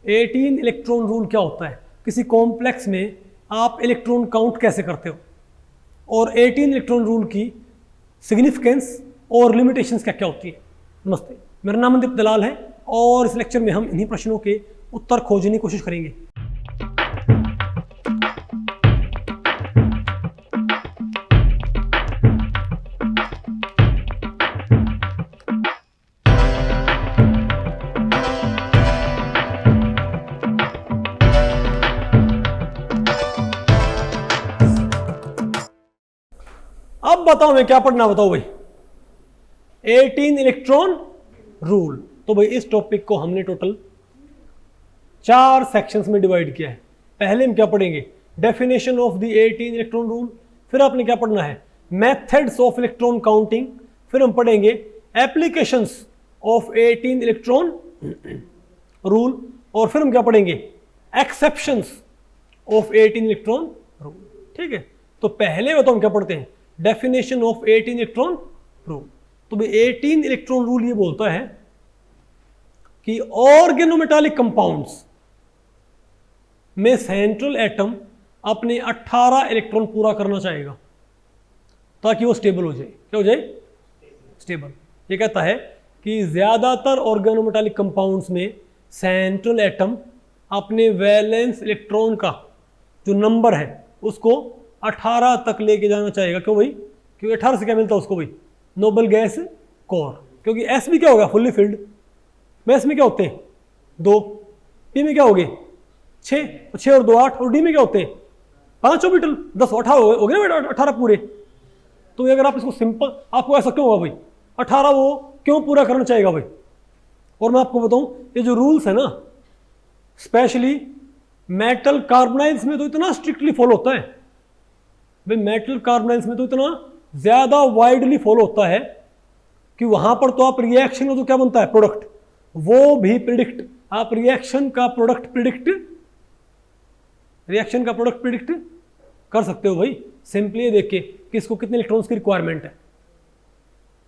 18 electron rule क्या होता है, किसी कॉम्प्लेक्स में आप इलेक्ट्रॉन काउंट कैसे करते हो, और 18 इलेक्ट्रॉन रूल की सिग्निफिकेंस और लिमिटेशंस क्या क्या होती है। नमस्ते, मेरा नाम मनदीप दलाल है और इस लेक्चर में हम इन्हीं प्रश्नों के उत्तर खोजने की कोशिश करेंगे। अब बताओ मैं क्या पढ़ना, बताओ भाई। 18 इलेक्ट्रॉन रूल। तो भाई इस टॉपिक को हमने टोटल 4 सेक्शंस में डिवाइड किया है। पहले हम क्या पढ़ेंगे, definition of the 18 electron rule, फिर आपने क्या पढ़ना है, मेथड्स ऑफ इलेक्ट्रॉन काउंटिंग, फिर हम पढ़ेंगे एप्लीकेशंस ऑफ 18 इलेक्ट्रॉन रूल, और फिर हम क्या पढ़ेंगे, एक्सेप्शंस ऑफ 18 इलेक्ट्रॉन रूल। ठीक है, तो पहले बताओ हम क्या पढ़ते हैं, डेफिनेशन ऑफ 18 इलेक्ट्रॉन रूल। तो भाई 18 इलेक्ट्रॉन रूल ये बोलता है कि ऑर्गेनोमेटालिक कंपाउंड्स में सेंट्रल एटम अपने 18 इलेक्ट्रॉन पूरा करना चाहेगा ताकि वो स्टेबल हो जाए। क्या हो जाए, स्टेबल। ये कहता है कि ज्यादातर ऑर्गेनोमेटालिक कंपाउंड्स में सेंट्रल एटम अपने वैलेंस इलेक्ट्रॉन का जो नंबर है उसको 18 तक लेके जाना चाहेगा। क्यों भाई, क्योंकि 18 से क्या मिलता है उसको भाई, नोबल गैस कोर। क्योंकि एस में क्या होगा, फुल्ली फिल्ड। एस में क्या होते हैं 2, पी में क्या हो गए 6, 6 और 2 8, और डी में क्या होते हैं 5 ऑर्बिटल, 10 18 हो गए ना 18 पूरे। तो अगर आप इसको सिंपल, आपको ऐसा क्यों होगा भाई 18 वो क्यों पूरा करना चाहेगा भाई। और मैं आपको बताऊं ये जो रूल्स है ना, स्पेशली मेटल कार्बोनाइल्स में तो इतना स्ट्रिक्टली फॉलो होता है भाई, मेटल कार्बोनाइल्स में तो इतना ज्यादा वाइडली फॉलो होता है कि वहां पर तो आप रिएक्शन का जो क्या बनता है प्रोडक्ट, वो भी प्रिडिक्ट, आप रिएक्शन का प्रोडक्ट प्रिडिक्ट कर सकते हो भाई, सिंपली देख के कि इसको कितने इलेक्ट्रॉन्स की रिक्वायरमेंट है।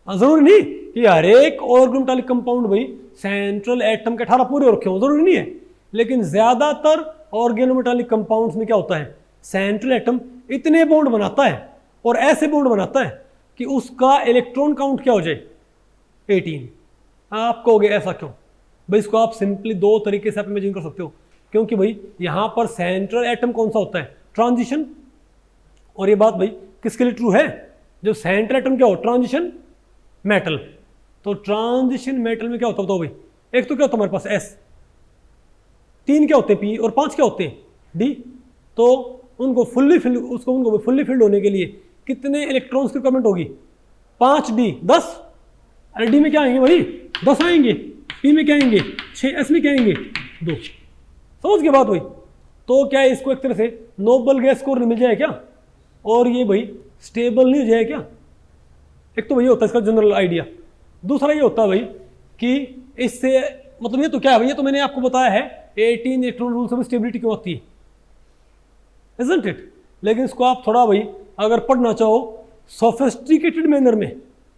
जरूरी नहीं कि हर एक ऑर्गेनोमेटालिक कंपाउंड भाई सेंट्रल एटम के 18 पूरे रखे हो, जरूरी नहीं है। लेकिन ज्यादातर ऑर्गेनोमेटालिक कंपाउंड्स में क्या होता है, सेंट्रल एटम इतने बॉन्ड बनाता है और ऐसे बॉन्ड बनाता है कि उसका इलेक्ट्रॉन काउंट क्या हो जाए 18। आप कहोगे ऐसा क्यों भाई, इसको आप सिंपली 2 तरीके से आप इमेजिन कर सकते हो। क्योंकि भाई यहां पर सेंट्रल एटम कौन सा होता है, ट्रांजिशन। और ये बात भाई किसके लिए ट्रू है, जब सेंट्रल एटम क्या हो, ट्रांजिशन मेटल। तो ट्रांजिशन मेटल में क्या होता है बताओ भाई, एक तो क्या होता है हमारे पास एस, 3 क्या होते हैं पी, और 5 क्या होते हैं डी। तो उनको फुल्ली फिल्ड होने के लिए कितने इलेक्ट्रॉन्स की रिक्वायरमेंट होगी, 5 डी 10। अरे डी में क्या आएंगे भाई 10 आएंगे, पी में क्या आएंगे 6, एस में क्या आएंगे 2। समझ के बात भाई। तो क्या इसको एक तरह से नोबल गैस कोर मिल जाए क्या, और ये भाई स्टेबल नहीं हो जाए क्या। एक तो वही होता है इसका जनरल आइडिया। दूसरा ये होता है भाई कि इससे मतलब ये तो क्या है भाई, ये तो मैंने आपको बताया है 18 इलेक्ट्रॉन रूल से स्टेबिलिटी क्यों होती है, isn't it? लेकिन इसको आप थोड़ा भाई अगर पढ़ना चाहो सोफिस्टिकेटेड मैनर में,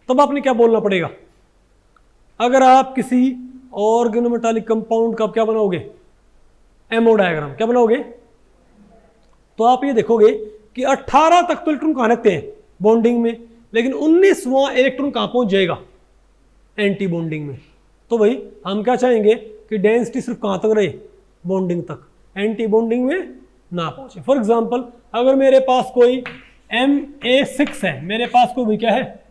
तब आपने क्या बोलना पड़ेगा। अगर आप किसी ऑर्गेनोमेटालिक कंपाउंड का क्या बनाओगे, एमओ डायग्राम क्या बनाओगे, तो आप ये देखोगे कि 18 तक तो इलेक्ट्रॉन कहां रहते हैं बॉन्डिंग में, लेकिन 19वां इलेक्ट्रॉन कहां पहुंच जाएगा, एंटी बॉन्डिंग में। तो भाई हम क्या चाहेंगे कि डेंसिटी सिर्फ कहां तक रहे, बॉन्डिंग तक, एंटी बॉन्डिंग में ना पहुंचे। फॉर एग्जाम्पल अगर मेरे पास कोई Ma6 है, मेरे पास कोई भी क्या है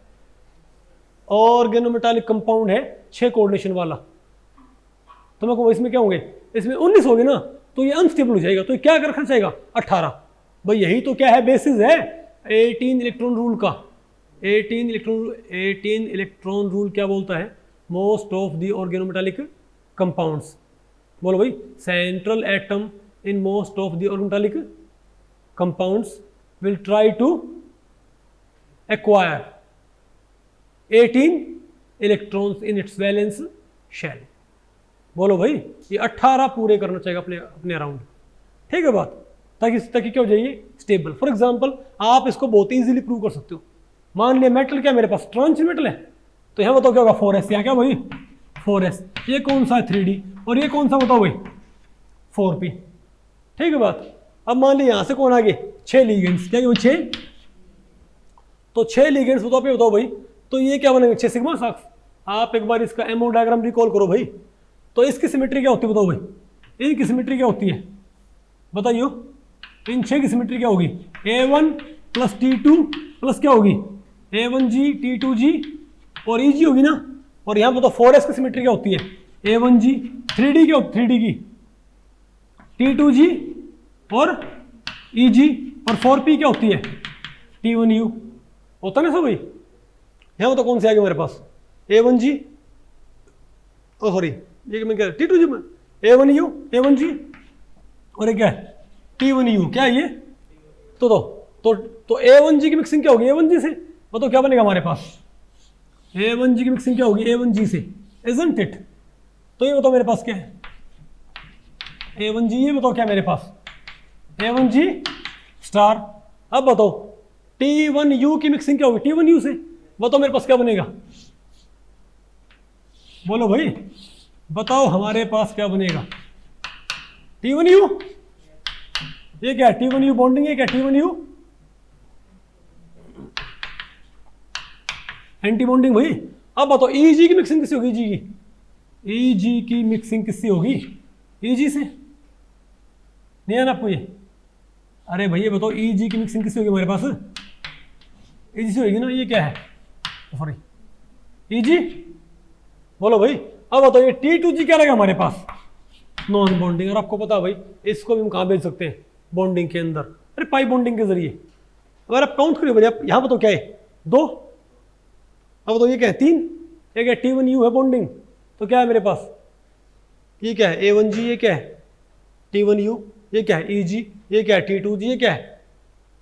ऑर्गेनोमेटालिक कंपाउंड है 6 कोऑर्डिनेशन वाला, तो मैं कहूँ इसमें क्या होंगे, इसमें 19 होंगे ना, तो ये अनस्टेबल हो जाएगा। तो ये क्या रखना चाहेगा 18। भाई यही तो क्या है, बेसिस है 18 इलेक्ट्रॉन रूल का। 18 इलेक्ट्रॉन रूल क्या बोलता है, most of the organometallic compounds, बोलो भाई, central atom in most of the organic compounds will try to acquire 18 electrons in its valence shell। बोलो भाई ये 18 पूरे करना चाहिए अपने अराउंड। ठीक है बात, ताकि क्या हो जाइए स्टेबल। फॉर एग्जांपल आप इसको बहुत इजीली प्रूव कर सकते हो। मान लिया मेटल क्या मेरे पास ट्रांजिशन मेटल है, तो यहाँ बताओ क्या होगा 4s, यहाँ क्या भाई 4s। ये कौन सा है 3D, और ये कौन सा बताओ भाई 4p। ठीक है बात। अब मान ली यहां से कौन आ गए 6 लिगेंड्स, क्या 6, तो 6 लिगेंड्स बताओ पे बताओ भाई, तो ये क्या बनेंगे 6 सिग्मा साक्स। आप एक बार इसका एमओ डायग्राम रिकॉल करो भाई, तो इसकी सिमेट्री क्या होती है बताओ भाई, इनकी सिमेट्री क्या होती है बताइयो, इन 6 की सिमेट्री क्या होगी, A1 प्लस T2 प्लस क्या होगी A1G T2G और EG होगी ना। और यहाँ बताओ 4s की सिमेट्री क्या होती है, A1G 3D क्या होती है 3D की, T2G और EG और 4p क्या होती है T1U होता ना सब भाई। यहाँ बताओ कौन से आ गए मेरे पास, A1G ओ सॉरी ये मैं क्या T2G में A1U A1G और ये क्या है T1U, क्या है ये, तो A1G की मिक्सिंग क्या होगी A1G से, बताओ क्या बनेगा हमारे पास, A1G की मिक्सिंग क्या होगी A1G से, isn't it। तो ये बताओ मेरे पास क्या है A1G, ये बताओ क्या है मेरे पास A1G स्टार। अब बताओ T1U की मिक्सिंग क्या होगी T1U से, बताओ मेरे पास क्या बनेगा, बोलो भाई बताओ हमारे पास क्या बनेगा T1U, ये क्या है T1U बॉन्डिंग है क्या T1U एंटी बॉन्डिंग भाई। अब बताओ EG की मिक्सिंग किससे होगी, EG की मिक्सिंग किससे होगी EG से, नहीं है ना आपको ये, अरे भैया बताओ EG की मिक्सिंग किससे होगी हमारे पास EG से होगी ना, ये क्या है सॉरी EG, बोलो भाई। अब बताओ ये T2G क्या रहेगा हमारे पास नॉन बॉन्डिंग, और आपको पता भाई इसको भी हम कहाँ भेज सकते हैं बॉन्डिंग के अंदर, अरे पाई बॉन्डिंग के जरिए। अगर आप काउंट करिए भाई, आप यहाँ बताओ क्या है 2, अब बताओ ये क्या है 3, ये क्या T1U है बॉन्डिंग, तो क्या है मेरे पास ये क्या है A1G, ये क्या है T1U, ये क्या है EG, ये क्या है T2G, ये क्या है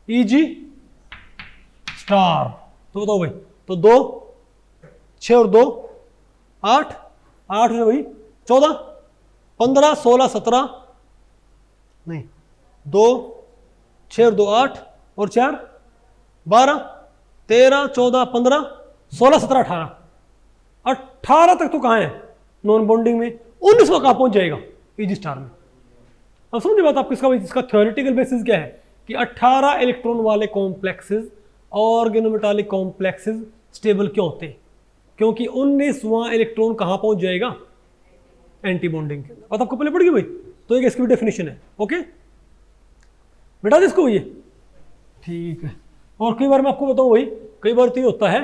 EG स्टार। तो बताओ भाई, तो 2 6 और 2 8 8 है भाई 14 15 16 17 नहीं 2 6 और 2 8 और 4 12 13 14 15 16 17 18 18 तक तो कहाँ है नॉन बॉन्डिंग में, 19वां कहाँ पहुंच जाएगा EG स्टार में। अब समझिए बात आप किसका, इसका थ्योरेटिकल बेसिस क्या है कि 18 इलेक्ट्रॉन वाले कॉम्प्लेक्सेस ऑर्गेनोमेटालिक कॉम्प्लेक्सेस स्टेबल क्यों होते हैं, क्योंकि 19वां इलेक्ट्रॉन कहाँ पहुंच जाएगा एंटी बॉन्डिंग के अंदर। बात आपको पहले पड़ गई भाई, तो एक इसकी भी डेफिनेशन है। ओके बेटा जिसको भैया ठीक है। और कई बार मैं आपको बताऊं भाई, कई बार तो ये होता है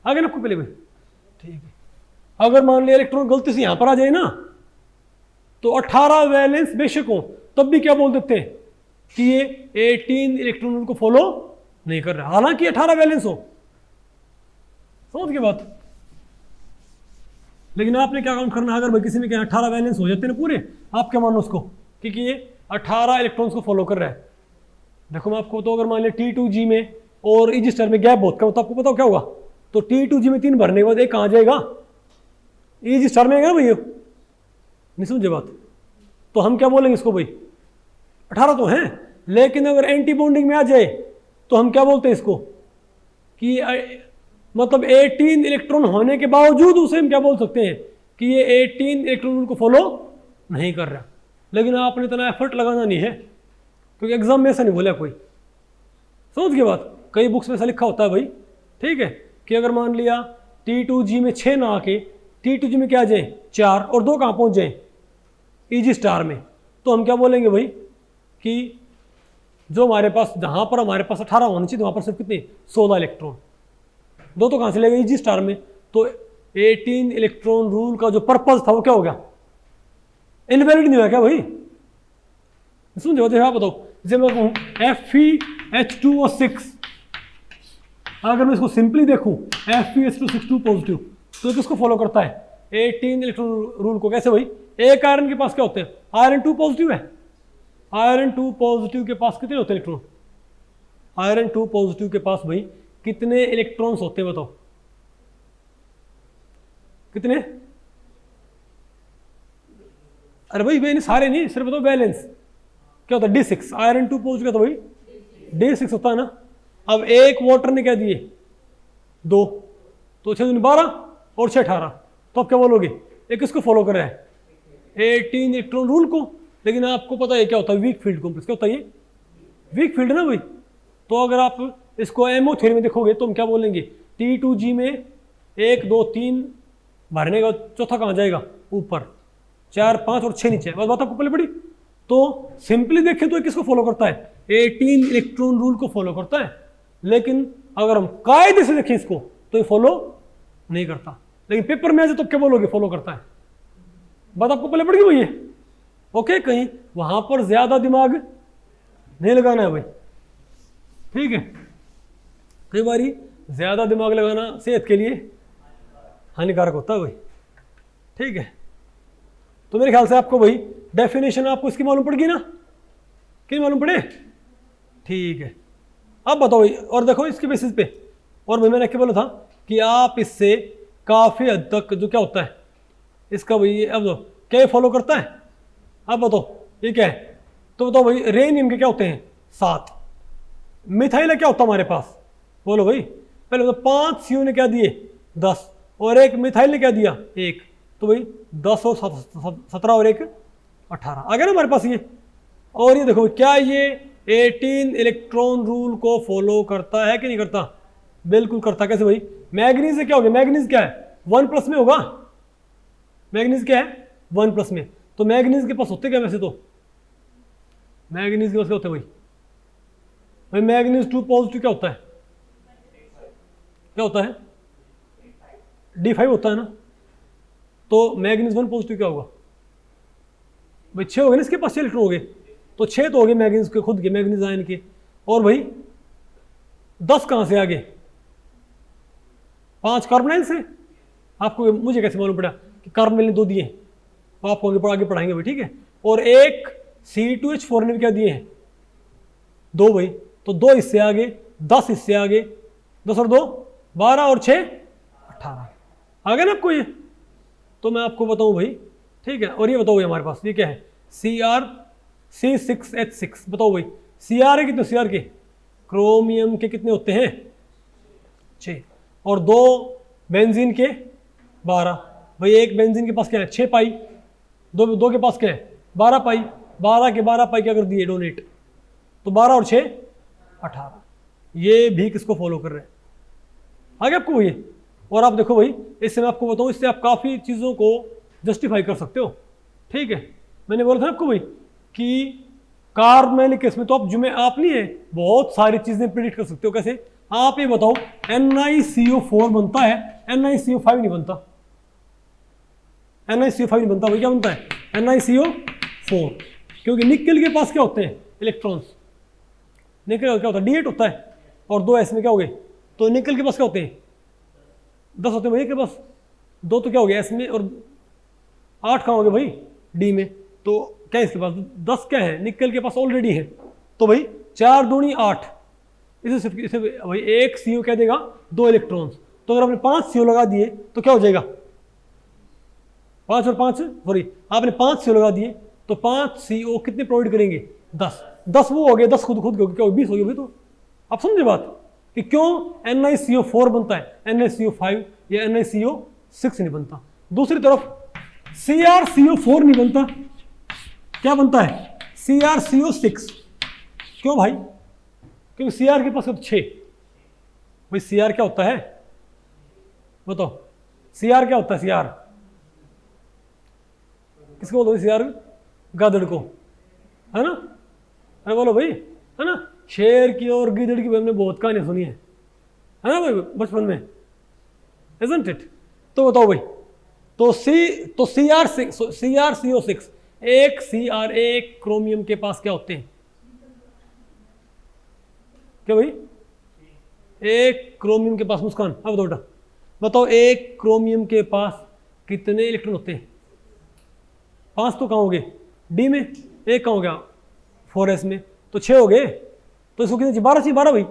आगे ना आपको पहले भाई ठीक है, अगर मान लिया इलेक्ट्रॉन गलती से यहां पर आ जाए ना, तो 18 वैलेंस बेशक हो तब भी क्या बोल देते हैं कि ये 18 इलेक्ट्रॉन को फॉलो नहीं कर रहा, हालांकि 18 वैलेंस हो, समझ के बात। लेकिन आपने क्या काउंट करना है, अगर भाई किसी में क्या 18 वैलेंस हो जाते हैं पूरे, आप क्या मानो उसको क्योंकि ये 18 इलेक्ट्रॉन्स को फॉलो कर रहा है। देखो मैं आपको तो अगर मान लिया T2G में और EG स्टार में गैप बहुत कम, तो आपको पता क्या होगा, तो T2G में 3 भरने के बाद एक कहाँ जाएगा EG स्टार में आएगा ना भैया, नहीं समझे बात। तो हम क्या बोलेंगे इसको भाई 18 तो हैं, लेकिन अगर एंटी बॉन्डिंग में आ जाए तो हम क्या बोलते हैं इसको कि मतलब 18 इलेक्ट्रॉन होने के बावजूद उसे हम क्या बोल सकते हैं कि ये 18 इलेक्ट्रॉन को फॉलो नहीं कर रहा। लेकिन आपने इतना एफर्ट लगाना नहीं है, क्योंकि एग्जाम में ऐसा नहीं बोला कोई, समझ गए बात। कई बुक्स में ऐसा लिखा होता है भाई ठीक है, कि अगर मान लिया T2G में 6 ना आके T2G में क्या आ जाए 4 और 2 कहाँ पहुँच जाए EG स्टार में, तो हम क्या बोलेंगे भाई कि जो हमारे पास जहाँ पर हमारे पास 18 होनी चाहिए, तो वहाँ पर सिर्फ कितने 16 इलेक्ट्रॉन, 2 तो कहाँ से लेगा EG स्टार में। तो 18 इलेक्ट्रॉन रूल का जो पर्पज था वो क्या हो गया, इनवैलिड नहीं हुआ क्या भाई, समझो। देखो आप बताओ, जैसे मैं कहूँ FeH2O6, अगर मैं इसको सिंपली देखूँ FeH2O6 पॉजिटिव, तो किसको फॉलो करता है 18 इलेक्ट्रॉन रूल को। कैसे भाई, एक आयरन के पास क्या होते हैं, आयरन 2 पॉजिटिव है, आयरन 2 पॉजिटिव के पास कितने होते हैं इलेक्ट्रॉन, आयरन 2 पॉजिटिव के पास भाई कितने इलेक्ट्रॉन्स होते हैं बताओ, कितने, अरे भाई भाई सारे नहीं, सिर्फ बताओ बैलेंस क्या होता है D6, आयरन 2 पॉजिटिव का तो भाई D6 होता है ना। अब एक वाटर ने क्या दिए 2, तो 6 दूनी 12 और 6 18, तो आप क्या बोलोगे, एक किसको फॉलो कर रहा है 18 इलेक्ट्रॉन रूल को। लेकिन आपको पता है क्या होता है वीक फील्ड कॉम्प्लेक्स, क्या होता है ये वीक फील्ड है ना भाई। तो अगर आप इसको एमओ थ्योरी में देखोगे तो हम क्या बोलेंगे, T2G में 1 2 3 भरने का, चौथा कहाँ जाएगा ऊपर, 4 5 और 6 नीचे, बस बात आपको पहले पड़ी। तो सिंपली देखें तो किसको फॉलो करता है, 18 इलेक्ट्रॉन रूल को फॉलो करता है। लेकिन अगर हम कायदे से देखें इसको तो ये फॉलो नहीं करता, लेकिन पेपर में आ जाए तो क्या बोलोगे, फॉलो करता है। बात आपको पहले पड़ गई भाई, ओके। कहीं वहां पर ज्यादा दिमाग नहीं लगाना है भाई, ठीक है। कई बारी ज्यादा दिमाग लगाना सेहत के लिए हानिकारक होता है भाई, ठीक है। तो मेरे ख्याल से आपको भाई डेफिनेशन आपको इसकी मालूम पड़ गई ना, कि मालूम पड़े, ठीक है। अब बताओ भाई, और देखो इसके बेसिस पे, और भाई मैंने क्या बोला था कि आप इससे काफी हद तक जो क्या होता है इसका भाई, अब दो क्या फॉलो करता है, अब बताओ ये क्या है। तो बताओ भाई रेनियम के क्या होते हैं 7, मिथाइल क्या होता है हमारे पास, बोलो भाई। पहले तो 5 CO ने क्या दिए 10, और एक मिथाइल ने क्या दिया 1, तो भाई 10 और 17 और 1 18 आ गया ना हमारे पास ये। और ये देखो क्या ये 18 इलेक्ट्रॉन रूल को फॉलो करता है कि नहीं करता, बिल्कुल करता। कैसे भाई, मैग्नीज से क्या हो गया, मैग्नीज क्या है 1+ में होगा, मैग्नीज क्या है 1+ में। तो मैग्नीज के पास होते क्या वैसे, तो मैग्नीज के पास क्या होते हैं भाई मैग्नीज 2 पॉजिटिव क्या होता है, क्या होता है D5 होता है ना। तो मैग्नीज 1 पॉजिटिव क्या होगा भाई, 6 हो गए ना इसके पास, 6 इलेक्ट्रॉन हो गए, तो 6 तो हो गए मैग्नीज के खुद के, मैग्नीज आयन के। और भाई 10 कहां से आगे, 5 कार्बोनाइल से। आपको मुझे कैसे मालूम पड़ा कि कार्बोनाइल ने 2 दिए, तो आपको आगे पढ़ाएंगे भाई, ठीक है। और एक C2H4 ने भी क्या दिए हैं 2 भाई, तो 2 इससे आगे, 10 इससे आगे, 10 और 2 12 और 6 18 आ गया ना आपको ये। तो मैं आपको बताऊं भाई, ठीक है। और ये बताओ भाई हमारे पास ये क्या है CrC6H6, बताओ भाई Cr है कितने, Cr के क्रोमियम के कितने होते हैं 6, और 2 बेंजीन के 12 भाई। एक बेंजीन के पास क्या है 6 पाई, दो के पास क्या है 12 पाई, 12 के 12 पाई क्या कर दिए डोनेट, तो 12 और 6 18। ये भी किसको फॉलो कर रहे हैं, आगे आपको ये। और आप देखो भाई, इससे मैं आपको बताऊं, इससे आप काफ़ी चीज़ों को जस्टिफाई कर सकते हो, ठीक है। मैंने बोला था आपको भाई कि कार्बोनाइलिक केस में तो आप नहीं है, बहुत सारी चीज़ें प्रिडिक्ट कर सकते हो। कैसे, आप ये बताओ NiCO4 बनता है, NiCO5 नहीं बनता, NiCO5 नहीं बनता भाई, क्या बनता है NiCO4, क्योंकि निकेल के पास क्या होते हैं इलेक्ट्रॉन्स, निकेल का क्या होता है D8 होता है, और 2 S में क्या हो गए, तो निकेल के पास क्या होते हैं 10 होते हैं भाई के पास, 2 तो क्या हो गया S में, और 8 कहाँ हो गए भाई D में। तो क्या है इसके पास 10 क्या है, निकेल के पास ऑलरेडी है, तो भाई 4 दूनी 8, इसे भाई 1 CO क्या देगा 2 इलेक्ट्रॉन्स। तो अगर आपने 5 CO लगा दिए तो क्या हो जाएगा, 5 और 5 सॉरी आपने 5 CO लगा दिए तो 5 CO कितने प्रोवाइड करेंगे 10 वो हो गए, 10 खुद हो गए, क्या 20 हो गए भाई। तो आप समझे बात कि क्यों NiCO4 बनता है, NiCO5 या NiCO6 नहीं बनता। दूसरी तरफ CrCO4 नहीं बनता, क्या बनता है CrCO6, क्यों भाई, क्योंकि Cr के पास तो 6 भाई। Cr क्या होता है बताओ, Cr क्या होता है, Cr किसको बोलो Cr, गादड़ को, है ना, अरे बोलो भाई, है ना। शेर की और गिदड़ की हमने बहुत कहानी सुनी है ना भाई बचपन में, isn't it? तो बताओ भाई, तो CrCO6 एक Cr एक क्रोमियम के पास क्या होते हैं, क्या भाई, एक क्रोमियम के पास, मुस्कान अब बेटा बताओ, एक क्रोमियम के पास कितने इलेक्ट्रॉन होते हैं, 5 तो कहाँ हो गए D में, एक कहाँ हो गया 4S में, तो 6 हो गए। तो इसको कितने चाहिए 12 चाहिए, 12 भाई।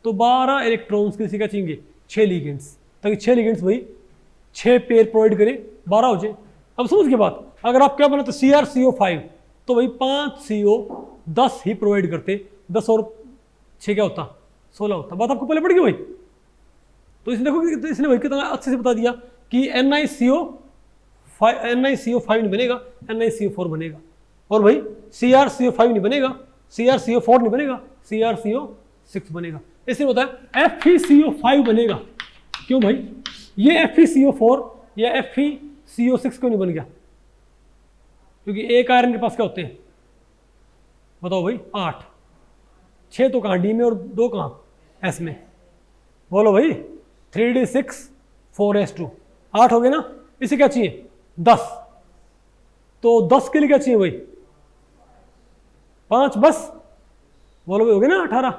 तो 12 इलेक्ट्रॉन्स किसी का चाहिए 6 लिगेंड्स, ताकि 6 लिगेंड्स भाई 6 पेयर प्रोवाइड करें, 12 हो जाए। अब समझ के बात, अगर आप क्या बनाते CrCO5 तो भाई 5 CO 10 ही प्रोवाइड करते, 10 और 6 क्या होता 16 होता। बात आपको पहले पड़ गई भाई। तो इसने देखो, इसने भाई कितना अच्छे से बता दिया कि NiCO5 नहीं बनेगा, NiCO4 बनेगा। और भाई CrCO5 नहीं बनेगा, CrCO4 नहीं बनेगा, CrCO6 बनेगा। इसलिए होता है FeCO5 बनेगा। क्यों भाई? ये FeCO4 या FeCO6 क्यों नहीं बन गया? क्योंकि एक आयरन के पास क्या होते हैं बताओ भाई? 8, 6 तो कहाँ डी में और 2 कहाँ एस में? बोलो भाई। 3d6 4s2 8 हो गए ना। इसे क्या चाहिए? 10। तो 10 के लिए क्या चाहिए भाई? 5 बस। बोलो भाई हो गए ना 18।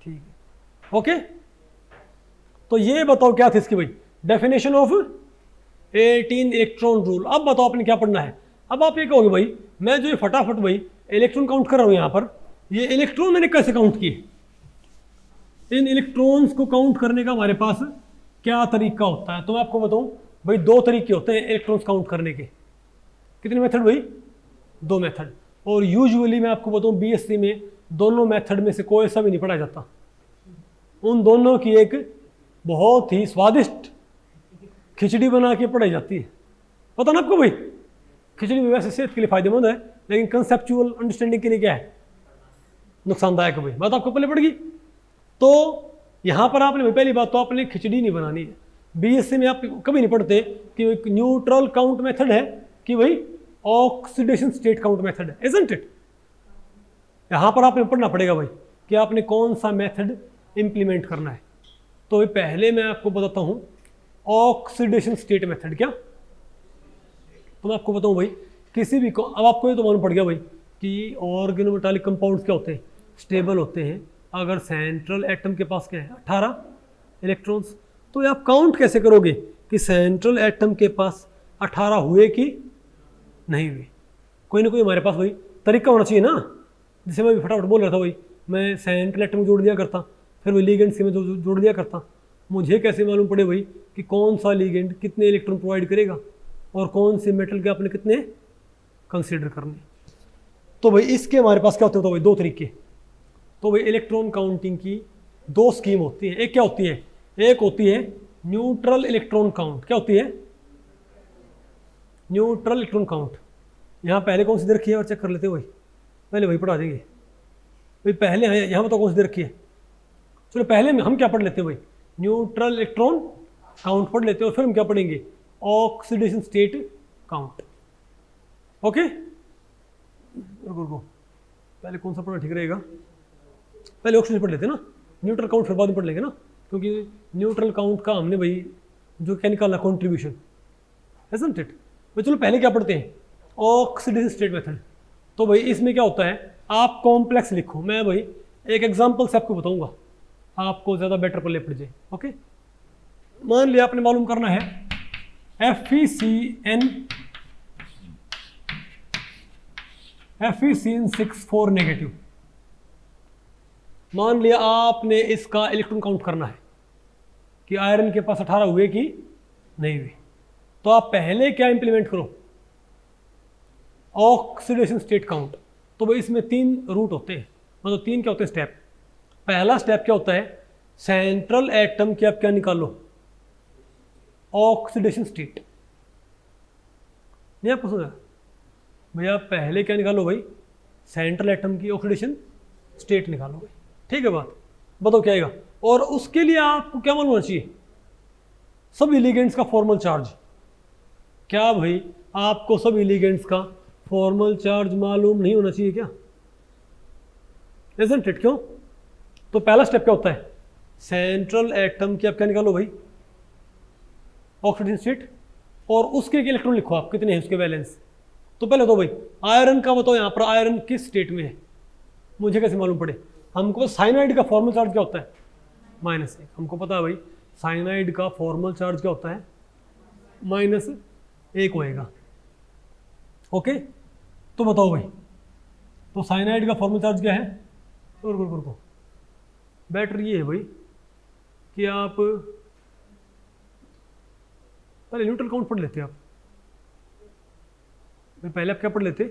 ठीक है, ओके। तो ये बताओ क्या थी इसकी भाई डेफिनेशन ऑफ 18 इलेक्ट्रॉन रूल। अब बताओ आपने क्या पढ़ना है। अब आप ये कहोगे भाई मैं जो ये फटाफट भाई इलेक्ट्रॉन काउंट कर रहा हूं, यहां पर ये इलेक्ट्रॉन मैंने कैसे काउंट किए? इन इलेक्ट्रॉन्स को काउंट करने का हमारे पास क्या तरीका होता है? तो मैं आपको बताऊं भाई 2 तरीके होते हैं इलेक्ट्रॉन्स काउंट करने के। कितने मेथड भाई? 2 मेथड। और यूजुअली मैं आपको बताऊं बीएससी में दोनों मेथड में से कोई सा भी नहीं पढ़ा जाता। उन दोनों की एक बहुत ही स्वादिष्ट खिचड़ी बना के पढ़ाई जाती है। पता ना आपको भाई? खिचड़ी भी वैसे सेहत के लिए फायदेमंद है, लेकिन कंसेप्चुअल अंडरस्टैंडिंग के लिए क्या है? नुकसानदायक है भाई। बात आपको पहले पड़ेगी। तो यहां पर आपने पहली बात तो आपने खिचड़ी नहीं बनानी है। बीएससी में आप कभी नहीं पढ़ते कि एक न्यूट्रल काउंट मेथड है कि भाई ऑक्सीडेशन स्टेट काउंट मेथड है, इजंट इट? यहां पर आपने पढ़ना पड़ेगा भाई कि आपने कौन सा मेथड इंप्लीमेंट करना है। तो पहले मैं आपको बताता हूं ऑक्सीडेशन स्टेट मेथड। क्या? तो मैं आपको बताऊं भाई किसी भी को, अब आपको ये तो मालूम पड़ गया भाई कि ऑर्गेनोमेटालिक कंपाउंड्स क्या होते हैं? स्टेबल होते हैं अगर सेंट्रल एटम के पास क्या है? 18 इलेक्ट्रॉन्स। तो आप काउंट कैसे करोगे कि सेंट्रल एटम के पास 18 हुए कि नहीं हुए? कोई ना कोई हमारे पास भाई तरीका होना चाहिए ना। जैसे मैं भी फटाफट बोल रहा था भाई मैं सेंट्रल एटम जोड़ दिया करता, फिर वही लीगेंड से मैं जोड़ दिया करता। मुझे कैसे मालूम पड़े भाई कि कौन सा लीगेंड कितने इलेक्ट्रॉन प्रोवाइड करेगा और कौन से मेटल के आपने कितने कंसीडर करने? तो भाई इसके हमारे पास क्या होते हैं? तो भाई 2 तरीके। तो भाई इलेक्ट्रॉन काउंटिंग की 2 स्कीम होती है। एक क्या होती है? एक होती है न्यूट्रल इलेक्ट्रॉन काउंट। क्या होती है? Neutral electron count. यहाँ पहले कौन सी दे रखी है और चेक कर लेते हो भाई? पहले भाई पढ़ा देंगे भाई। पहले यहाँ बताओ कौन सी दे रखी है? चलो पहले हम क्या पढ़ लेते हैं भाई? न्यूट्रल इलेक्ट्रॉन काउंट पढ़ लेते हैं और फिर हम क्या पढ़ेंगे? Oxidation state count. ओके, रुको पहले कौन सा पढ़ना ठीक रहेगा? पहले ऑक्सीडेशन पढ़ लेते हैं ना, न्यूट्रल काउंट फिर बाद में पढ़ लेंगे ना, क्योंकि न्यूट्रल काउंट का हमने भाई जो क्या निकालना कॉन्ट्रीब्यूशन, इजंट इट? भाई चलो पहले क्या पढ़ते हैं? Oxidation state method. तो भाई इसमें क्या होता है? आप कॉम्प्लेक्स लिखो। मैं भाई एक एग्जांपल से आपको बताऊंगा, आपको ज़्यादा बेटर पल्ले पड़ जाए। ओके, मान लिया आपने मालूम करना है FeCN6 नेगेटिव। मान लिया आपने इसका इलेक्ट्रॉन काउंट करना है कि आयरन के पास 18 हुए कि नहीं हुए। तो आप पहले क्या इंप्लीमेंट करो? Oxidation state count. तो भाई इसमें 3 रूट होते हैं, मतलब 3 क्या होते हैं स्टेप। पहला स्टेप क्या होता है? सेंट्रल एटम की आप क्या निकालो? Oxidation state. नहीं आपको समझा भैया? पहले क्या निकालो भाई? सेंट्रल एटम की ऑक्सीडेशन स्टेट निकालो भाई। ठीक है बात? बताओ क्या आएगा? और उसके लिए आपको क्या मालूम होना चाहिए? सब इलिगेंट्स का फॉर्मल चार्ज। क्या भाई आपको सब इलिगेंट्स का फॉर्मल चार्ज मालूम नहीं होना चाहिए क्या? Isn't it? क्यों? तो पहला स्टेप क्या होता है? सेंट्रल एटम की आप क्या निकालो भाई? Oxidation state. और उसके इलेक्ट्रॉन लिखो आप कितने हैं उसके बैलेंस। तो पहले तो भाई आयरन का बताओ, यहाँ पर आयरन किस स्टेट में है? मुझे कैसे मालूम पड़े? हमको साइनाइड का फॉर्मल चार्ज क्या होता है? -1। हमको पता है भाई साइनाइड का फॉर्मल चार्ज क्या होता है? -1 होएगा। ओके, तो बताओ भाई तो साइनाइड का फॉर्मल चार्ज क्या है? रुको बेटर ये है भाई कि आप पहले न्यूट्रल काउंट पढ़ लेते आप। पहले आप क्या पढ़ लेते?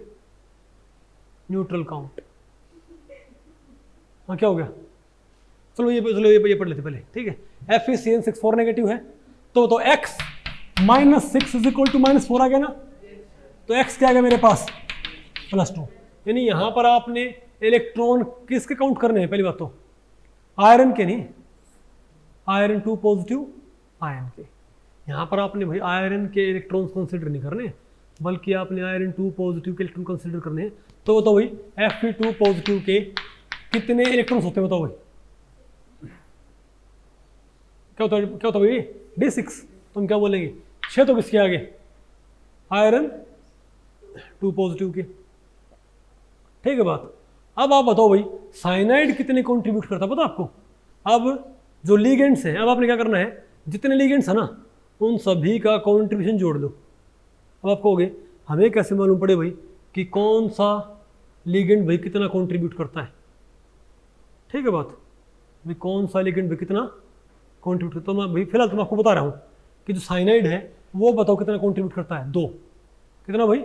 Neutral count. हाँ क्या हो गया? चलो ये पढ़ लेते पहले। ठीक है, FeCN6 नेगेटिव है तो x -6 = -4 आ गया ना। तो x क्या आ गया मेरे पास? +2, यानी यहाँ पर आपने इलेक्ट्रॉन किसके काउंट करने हैं, पहली बात तो आयरन के नहीं, आयरन 2 पॉजिटिव आयन के। यहाँ पर आपने भाई आयरन के इलेक्ट्रॉन्स कंसिडर नहीं करने, बल्कि आपने आयरन 2 पॉजिटिव के इलेक्ट्रॉन कंसिडर करने हैं। तो बताओ भाई Fe2 पॉजिटिव के कितने इलेक्ट्रॉन्स होते हैं, बताओ भाई क्या होता भाई, D6। तो हम क्या बोलेंगे, 6 तो किसके आगे, आयरन 2 पॉजिटिव के, ठीक है बात। अब आप बताओ भाई साइनाइड कितने कंट्रीब्यूट करता है पता आपको। अब जो लीगेंड्स हैं, अब आपने क्या करना है, जितने लीगेंड्स है ना उन सभी का कंट्रीब्यूशन जोड़ लो। अब आप कहोगे हमें कैसे मालूम पड़े भाई कि कौन सा लीगेंड भाई कितना कंट्रीब्यूट करता है, ठीक है बात, भाई कौन सा लीगेंड भाई कितना कंट्रीब्यूट करता है। तो मैं भाई फिलहाल तो मैं आपको बता रहा हूँ कि जो साइनाइड है वो बताओ कितना कंट्रीब्यूट करता है, 2। कितना भाई,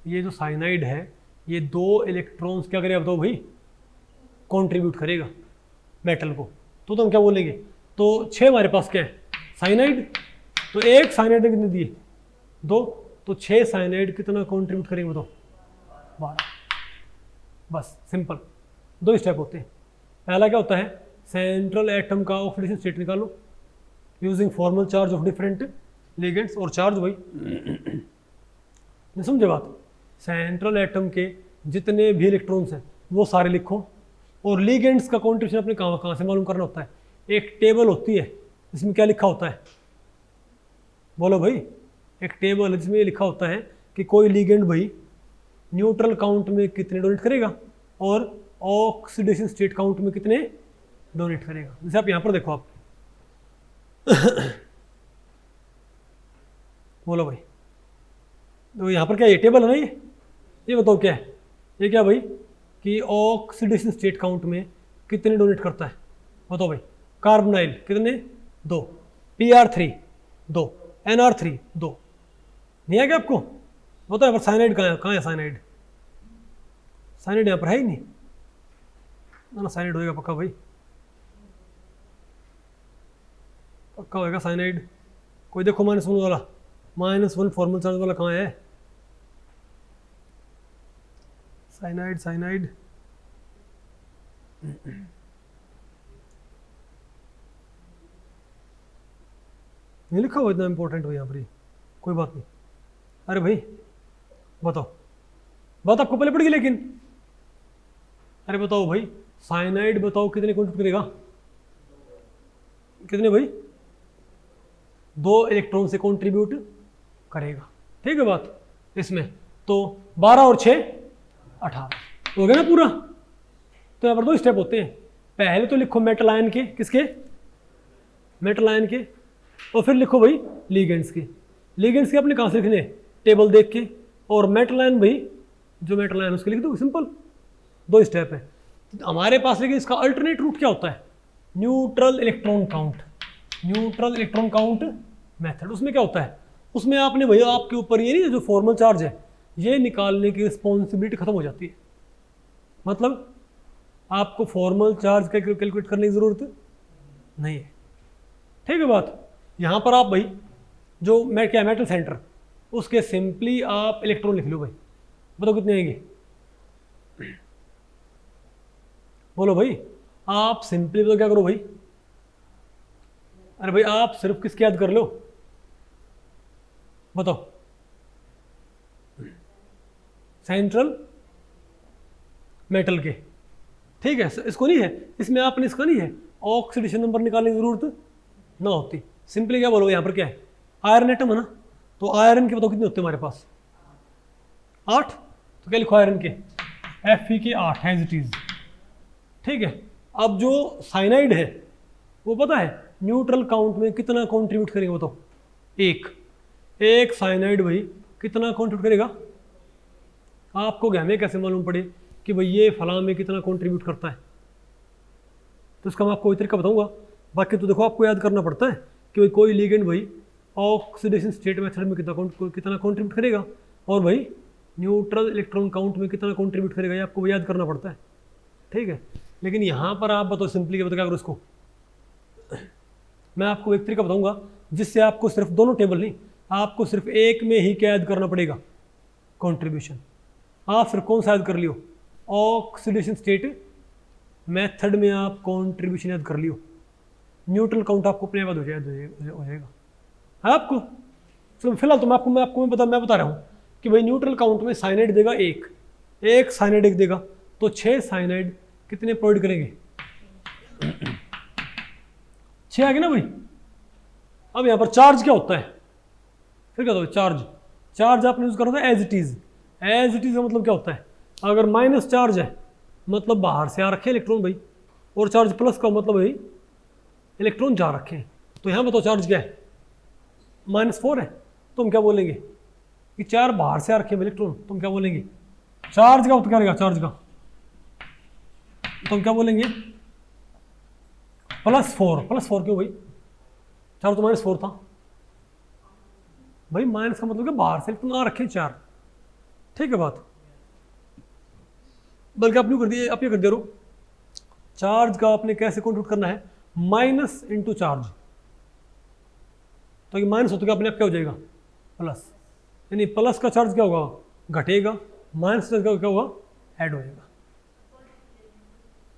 ये जो साइनाइड है ये 2 इलेक्ट्रॉन्स क्या करेगा बताओ भाई, कंट्रीब्यूट करेगा मेटल को। तो हम क्या बोलेंगे, तो 6 हमारे पास क्या है साइनाइड, तो एक साइनाइड ने कितने दिए, 2, तो 6 साइनाइड कितना कंट्रीब्यूट करेंगे बताओ, 12। बस सिंपल 2 स्टेप होते हैं। पहला क्या होता है, सेंट्रल एटम का ऑक्सीडेशन स्टेट निकालो using formal charge of different ligands, और चार्ज भाई समझे बात, सेंट्रल एटम के जितने भी इलेक्ट्रॉन्स हैं वो सारे लिखो, और लिगेंड्स का कॉन्ट्रीब्यूशन अपने कहाँ से मालूम करना होता है। एक टेबल होती है इसमें क्या लिखा होता है, बोलो भाई, एक टेबल है जिसमें ये लिखा होता है कि कोई लिगेंड भाई न्यूट्रल काउंट में कितने डोनेट करेगा और ऑक्सीडेशन स्टेट काउंट में कितने डोनेट करेगा। जैसे आप यहाँ पर देखो, आप बोलो भाई, तो यहाँ पर क्या ये टेबल है ना, ये बताओ क्या है, ये क्या भाई कि ऑक्सीडेशन स्टेट काउंट में कितने डोनेट करता है, बताओ भाई। कार्बोनाइल कितने, 2, Pr3 2, Nr3 2, नहीं है क्या आपको, बताओ यहाँ पर साइनाइड कहाँ है साइनाइड, साइनाइड यहाँ पर है ही नहीं ना, साइनाइड होएगा पक्का भाई, पक्का होएगा साइनाइड। कोई देखो -1 वाला, -1 फॉर्मल चार्ज वाला कहाँ है, साइनाइड साइनाइड नहीं लिखा हुआ, इतना इंपॉर्टेंट हो यहाँ पर, कोई बात नहीं। अरे भाई बताओ, बात आपको पहले पड़ेगी लेकिन, अरे बताओ भाई साइनाइड बताओ कितने कंट्रीब्यूट करेगा, कितने भाई, 2 इलेक्ट्रॉन से कंट्रीब्यूट करेगा, ठीक है बात इसमें। तो 12 और 6 18 हो गया ना पूरा। तो यहाँ पर 2 स्टेप होते हैं, पहले तो लिखो मेटल आयन के, किसके, मेटल आयन के, और फिर लिखो भाई लीगेंड्स के। लीगेंड्स के अपने कहाँ से लिखने, टेबल देख के, और मेटल आयन भाई जो मेटल आयन उसके लिख दो, सिंपल 2 स्टेप है हमारे पास। लेकिन इसका अल्टरनेट रूट क्या होता है, neutral electron count, neutral electron count method. उसमें क्या होता है, उसमें आपने भैया आपके ऊपर ये नहीं जो फॉर्मल चार्ज है ये निकालने की रिस्पॉन्सिबिलिटी खत्म हो जाती है, मतलब आपको फॉर्मल चार्ज कैलकुलेट करने की जरूरत नहीं है, ठीक है बात। यहाँ पर आप भाई जो क्या मेटल सेंटर, उसके सिंपली आप इलेक्ट्रॉन लिख लो भाई, बताओ कितने आएंगे, बोलो भाई, आप सिंपली बताओ क्या करो भाई, अरे भाई आप सिर्फ किसकी याद कर लो, बताओ, सेंट्रल मेटल के, ठीक है। इसको नहीं है, इसमें आपने इसका नहीं है, ऑक्सीडेशन नंबर निकालने की जरूरत ना होती, सिंपली क्या बोलो यहाँ पर क्या है, आयरन एटम है ना, तो आयरन के बताओ कितने होते हैं हमारे पास, 8, तो क्या लिखो आयरन के, Fe के 8 एज इट इज, ठीक है। अब जो साइनाइड है वो पता है न्यूट्रल काउंट में कितना कंट्रीब्यूट करेगा बताओ, एक साइनाइड भाई कितना कंट्रीब्यूट करेगा, आपको हमें कैसे मालूम पड़े कि भाई ये फलां में कितना कंट्रीब्यूट करता है, तो इसका मैं आपको एक तरीका बताऊंगा। बाकी तो देखो आपको याद करना पड़ता है कि भाई कोई लिगेंड भाई ऑक्सीडेशन स्टेट मेथड में कितना कंट्रीब्यूट करेगा, और भाई न्यूट्रल इलेक्ट्रॉन काउंट में कितना कंट्रीब्यूट करेगा, ये आपको याद करना पड़ता है, ठीक है। लेकिन यहाँ पर आप बताओ सिंपली बताओ क्या करो इसको, मैं आपको एक तरीका बताऊंगा जिससे आपको सिर्फ दोनों टेबल नहीं, आपको सिर्फ एक में ही क्या याद करना पड़ेगा, कंट्रीब्यूशन। आप फिर कौन सा याद कर लियो, ऑक्सीडेशन स्टेट मेथड में आप कॉन्ट्रीब्यूशन याद कर लियो, न्यूट्रल काउंट आपको अपने याद हो जाएगा आपको। तो फिलहाल तो मैं बता रहा हूँ कि भाई न्यूट्रल काउंट में साइनाइड देगा एक साइनाइड एक देगा, तो 6 साइनाइड कितने प्रोवाइड करेंगे, 6 आ गए ना भाई। अब यहाँ पर चार्ज क्या होता है, फिर क्या होता है चार्ज आपने यूज करा था एज इट इज का मतलब क्या होता है, अगर माइनस चार्ज है मतलब बाहर से आ रखे इलेक्ट्रॉन भाई, और चार्ज प्लस का मतलब भाई इलेक्ट्रॉन जा रखे हैं। तो यहाँ बताओ चार्ज क्या है, -4 है, तो हम क्या बोलेंगे कि 4 बाहर से आ रखे इलेक्ट्रॉन, तो हम क्या बोलेंगे चार्ज का उत्तर क्या रहेगा, चार्ज का तो हम क्या बोलेंगे +4 क्यों भाई, चार्ज तो -4 था भाई, माइनस का मतलब कि बाहर से इलेक्ट्रॉन आ रखे 4, ठीक है बात। बल्कि आप यूँ कर दिए, आप ये कर दे रहो, चार्ज का आपने कैसे कंट्रीब्यूट करना है, माइनस इंटू चार्ज, तो ये माइनस हो तो क्या अपने आप क्या हो जाएगा प्लस, यानी प्लस का चार्ज क्या होगा घटेगा, माइनस चार्ज का क्या होगा ऐड हो जाएगा।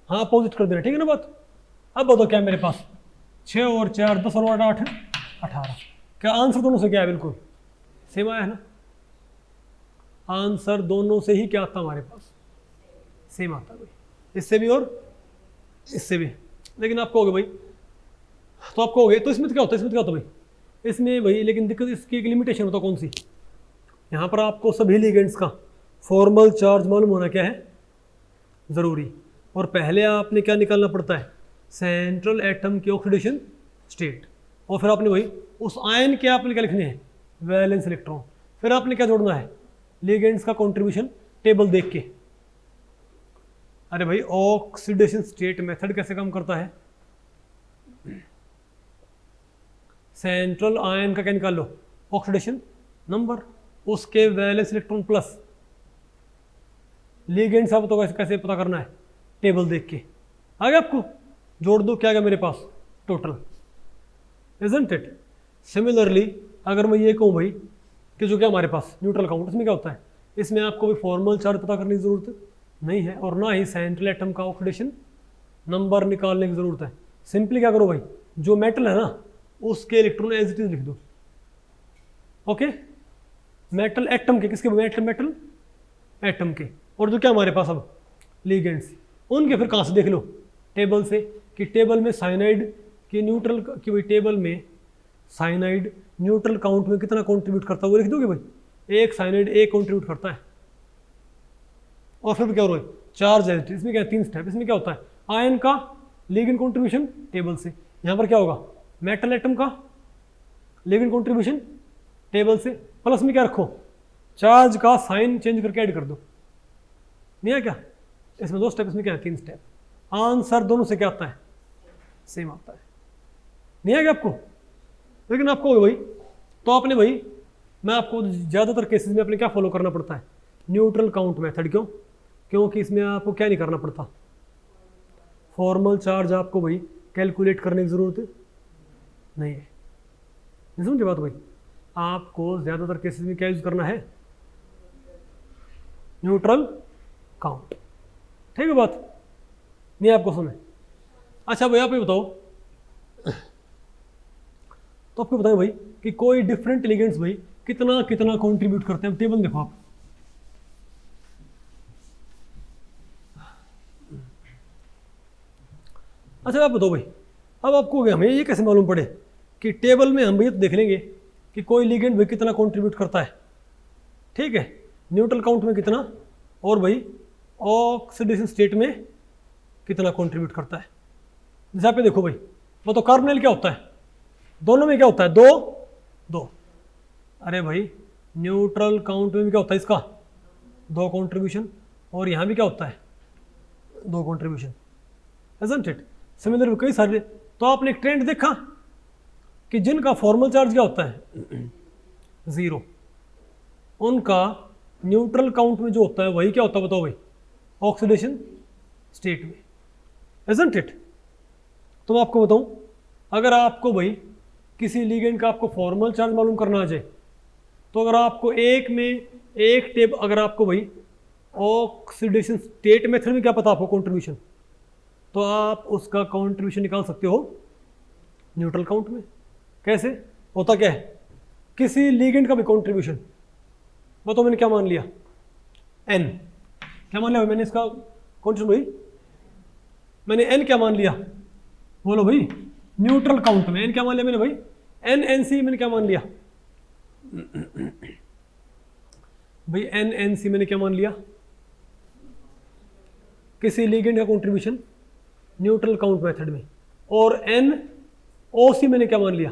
हाँ अपोजिट कर देना, ठीक है ना बात। अब बताओ क्या मेरे पास 6 और 4 10 और 8 18, क्या आंसर दोनों से क्या है बिल्कुल सेम आया है ना, आंसर दोनों से ही क्या आता हमारे पास सेम आता है भाई, इससे भी और इससे भी। लेकिन आप कहोगे भाई, तो आप कहोगे तो इसमें क्या होता है भाई, इसमें भाई लेकिन दिक्कत इसकी एक लिमिटेशन होता है, कौन सी, यहाँ पर आपको सभी लिगेंड्स का फॉर्मल चार्ज मालूम होना क्या है ज़रूरी, और पहले आपने क्या निकालना पड़ता है सेंट्रल एटम की ऑक्सीडेशन स्टेट, और फिर आपने भाई उस आयन के आपने क्या लिखने हैं वैलेंस इलेक्ट्रॉन, फिर आपने क्या जोड़ना है लिगेंड्स का कॉन्ट्रीब्यूशन टेबल देख के। अरे भाई ऑक्सीडेशन स्टेट मेथड कैसे काम करता है, सेंट्रल आयन का क्या निकाल लो ऑक्सीडेशन नंबर, उसके वैलेंस इलेक्ट्रॉन प्लस लिगेंड्स, आप तो कैसे पता करना है टेबल देख के, आ गया आपको, जोड़ दो क्या गया मेरे पास टोटल, इजंट इट। सिमिलरली अगर मैं ये कहूँ भाई कि जो क्या हमारे पास न्यूट्रल काउंट, इसमें क्या होता है, इसमें आपको भी फॉर्मल चार्ज पता करने की ज़रूरत नहीं है, और ना ही सेंट्रल एटम का ऑक्सीडेशन नंबर निकालने की ज़रूरत है। सिंपली क्या करो भाई, जो मेटल है ना उसके इलेक्ट्रॉन एज इट इज लिख दो, ओके। मेटल एटम के, किसके मेटल एटम के, और जो क्या हमारे पास अब लिगेंड्स, उनके फिर कहाँ से देख लो टेबल से, कि टेबल में साइनाइड की न्यूट्रल की भाई, टेबल में साइनाइड न्यूट्रल काउंट में कितना कंट्रीब्यूट करता है वो लिख दोगे भाई, एक साइनाइड एक कंट्रीब्यूट करता है, और फिर क्या हो रहा है चार्ज एज, इसमें क्या है 3 स्टेप, इसमें क्या होता है आयन का लिगेंड कंट्रीब्यूशन टेबल से, यहाँ पर क्या होगा मेटल एटम का लिगेंड कंट्रीब्यूशन टेबल से, प्लस में क्या रखो चार्ज का साइन चेंज करके ऐड कर दो, नहीं है क्या, इसमें 2 स्टेप, इसमें क्या है 3 स्टेप, आंसर दोनों से क्या आता है सेम आता है, नहीं है क्या आपको। लेकिन आपको भाई तो आपने भाई, मैं आपको ज़्यादातर केसेस में अपने क्या फॉलो करना पड़ता है न्यूट्रल काउंट मेथड, क्योंकि इसमें आपको क्या नहीं करना पड़ता फॉर्मल चार्ज आपको भाई कैलकुलेट करने की ज़रूरत नहीं है, समझे बात भाई। आपको ज़्यादातर केसेस में क्या यूज़ करना है न्यूट्रल काउंट, ठीक है बात, नहीं आपको सुने। अच्छा भाई आप ये बताओ, तो आपको बताएं भाई कि कोई डिफरेंट लिगेंड्स भाई कितना कितना कंट्रीब्यूट करते हैं, टेबल देखो आप, अच्छा आप बताओ भाई, अब आपको हमें ये कैसे मालूम पड़े कि टेबल में हम भैया तो देख लेंगे कि कोई लिगेंड भाई कितना कंट्रीब्यूट करता है, ठीक है, न्यूट्रल काउंट में कितना, और भाई ऑक्सीडेशन स्टेट में कितना कंट्रीब्यूट करता है। जैसे आप देखो भाई, वो तो कार्बोनिल क्या होता है, दोनों में क्या होता है 2 अरे भाई न्यूट्रल काउंट में भी क्या होता है इसका 2 कंट्रीब्यूशन, और यहाँ भी क्या होता है 2 कंट्रीब्यूशन, isn't it? सिमिलर कई सारे, तो आपने एक ट्रेंड देखा कि जिनका फॉर्मल चार्ज क्या होता है 0, उनका न्यूट्रल काउंट में जो होता है वही क्या होता है बताओ भाई ऑक्सीडेशन स्टेट में, isn't it? तो मैं आपको बताऊं, अगर आपको भाई किसी लिगेंड का आपको फॉर्मल चार्ज मालूम करना आ जाए, तो अगर आपको एक में एक टेब, अगर आपको भाई ऑक्सीडेशन स्टेट मेथड में क्या पता आपको कंट्रीब्यूशन, तो आप उसका कंट्रीब्यूशन निकाल सकते हो न्यूट्रल काउंट में। कैसे होता क्या है, किसी लिगेंड का भी कंट्रीब्यूशन, वो तो मैंने क्या मान लिया n, क्या मान लिया भाई मैंने इसका कंट्रीब्यूशन, भाई मैंने n क्या मान लिया, बोलो भाई न्यूट्रल काउंट में n क्या मान लिया मैंने भाई, NNC मैंने क्या मान लिया भाई, NNC मैंने क्या मान लिया, किसी लिगेंड का कंट्रीब्यूशन न्यूट्रल काउंट मेथड में, और NOC मैंने क्या मान लिया,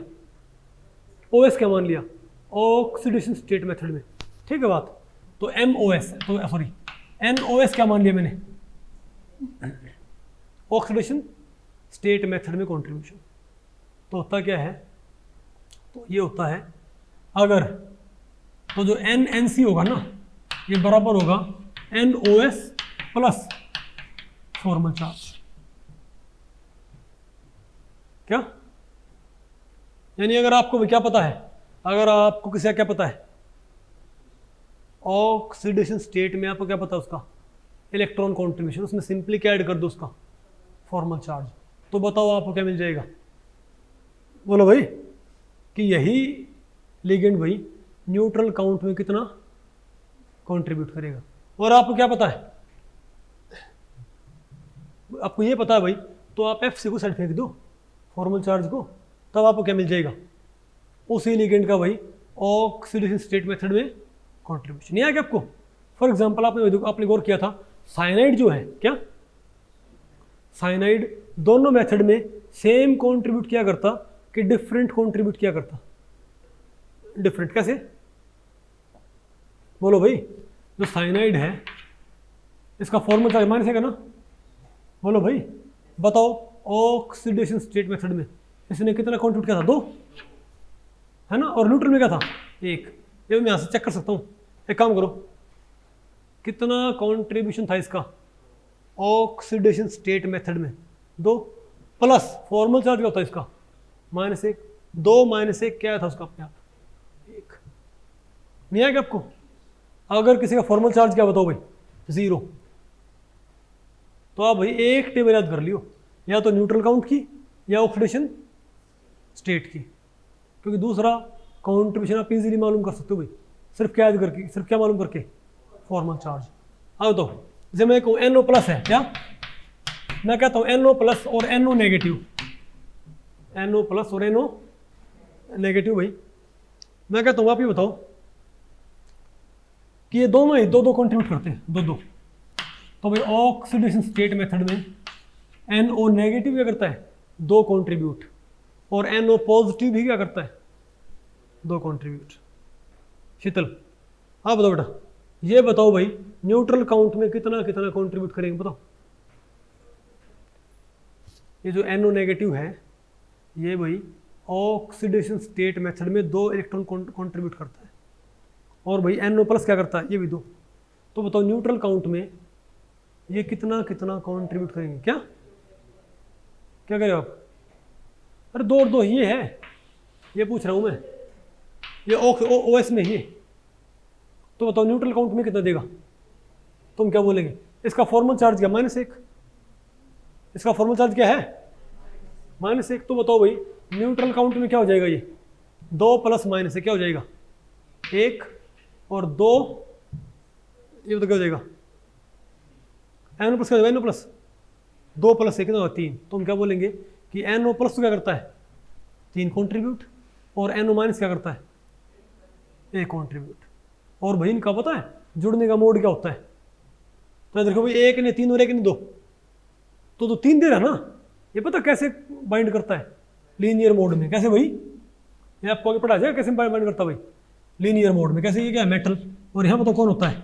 OS क्या मान लिया, ऑक्सीडेशन स्टेट मेथड में। ठीक है बात, तो MOS तो सॉरी NOS क्या मान लिया मैंने, ऑक्सीडेशन स्टेट मेथड में कंट्रीब्यूशन। तो होता क्या है, तो ये होता है अगर, तो जो NNC होगा ना ये बराबर होगा NOS प्लस फॉर्मल चार्ज। क्या यानी अगर आपको क्या पता है, अगर आपको किसी का क्या पता है, ऑक्सीडेशन स्टेट में आपको क्या पता है उसका इलेक्ट्रॉन कंट्रीब्यूशन, उसमें सिंपली क्या ऐड कर दो उसका फॉर्मल चार्ज, तो बताओ आपको क्या मिल जाएगा, बोलो भाई कि यही लिगेंड भाई न्यूट्रल काउंट में कितना कंट्रीब्यूट करेगा। और आपको क्या पता है, आपको ये पता है भाई, तो आप FC को साइड फेंक दो फॉर्मल चार्ज को, तब आपको क्या मिल जाएगा, उसी लिगेंड का भाई ऑक्सीडेशन स्टेट मेथड में कंट्रीब्यूशन। नहीं आ गया आपको। फॉर एग्जांपल आपने गौर किया था साइनाइड जो है, क्या साइनाइड दोनों मेथड में सेम कंट्रीब्यूट किया करता कि डिफरेंट कंट्रीब्यूट किया करता, डिफरेंट कैसे, बोलो भाई जो साइनाइड है इसका फॉर्मूला चार्ज माइनस है ना, बोलो भाई बताओ ऑक्सीडेशन स्टेट मेथड में इसने कितना कंट्रीब्यूट किया था, 2 है ना, और न्यूट्रल में क्या था 1। ये मैं यहाँ से चेक कर सकता हूँ, एक काम करो, कितना कंट्रीब्यूशन था इसका ऑक्सीडेशन स्टेट मेथड में, 2 प्लस फॉर्मल चार्ज क्या होता है इसका -1, 2 -1 क्या था उसका अपने आप 1। नहीं आएगा आपको। अगर किसी का फॉर्मल चार्ज क्या बताओ भाई 0, तो आप भाई एक टेबल याद कर लियो, या तो न्यूट्रल काउंट की या ऑक्सीडेशन स्टेट की, क्योंकि दूसरा कंट्रीब्यूशन आप इजीली मालूम कर सकते हो भाई, सिर्फ क्या याद करके, सिर्फ क्या मालूम करके फॉर्मल चार्ज। अब तो जब मैं कहूँ NO प्लस है, क्या मैं कहता हूँ NO प्लस और NO नेगेटिव, NO प्लस और NO नेगेटिव भाई, मैं कहता हूँ आप ये बताओ कि ये दोनों ही 2-2 कंट्रीब्यूट करते हैं, 2-2, तो भाई ऑक्सीडेशन स्टेट मेथड में NO नेगेटिव क्या करता है 2 कंट्रीब्यूट, और NO पॉजिटिव भी क्या करता है 2 कंट्रीब्यूट। शीतल हाँ बताओ बेटा, ये बताओ भाई न्यूट्रल काउंट में कितना कितना कंट्रीब्यूट करेंगे बताओ। ये जो NO नेगेटिव है ये भाई ऑक्सीडेशन स्टेट मेथड में 2 इलेक्ट्रॉन कंट्रीब्यूट करता है, और भाई NO प्लस क्या करता है ये भी 2। तो बताओ न्यूट्रल काउंट में ये कितना कितना कंट्रीब्यूट करेंगे, क्या क्या करें आप, अरे 2 और 2 ये है, ये पूछ रहा हूँ मैं, ये OS में ही, तो बताओ न्यूट्रल काउंट में कितना देगा, तुम क्या बोलेंगे, इसका फॉर्मल चार्ज क्या -1, इसका फॉर्मल चार्ज क्या है -1, तो बताओ भाई न्यूट्रल काउंट में क्या हो जाएगा, ये 2 प्लस -1 क्या हो जाएगा 1, और 2 ये तो क्या हो जाएगा NO प्लस क्या हो जाएगा, NO प्लस 2 प्लस 1 कितना होगा 3, तो हम क्या बोलेंगे कि NO प्लस तो क्या करता है 3 कंट्रीब्यूट, और NO माइनस क्या करता है 1 कंट्रीब्यूट। और भाई इनका पता है जुड़ने का मोड क्या होता है, तो देखो भाई 1 ने 3 और 1 ने 2, तो 3 दे रहा ना, ये पता कैसे बाइंड करता है लीनियर मोड में, कैसे भाई ये आपको आगे पढ़ा जाएगा कैसे बाइंड करता है भाई लीनियर मोड में, कैसे, ये क्या है मेटल, और यहाँ बताओ कौन होता है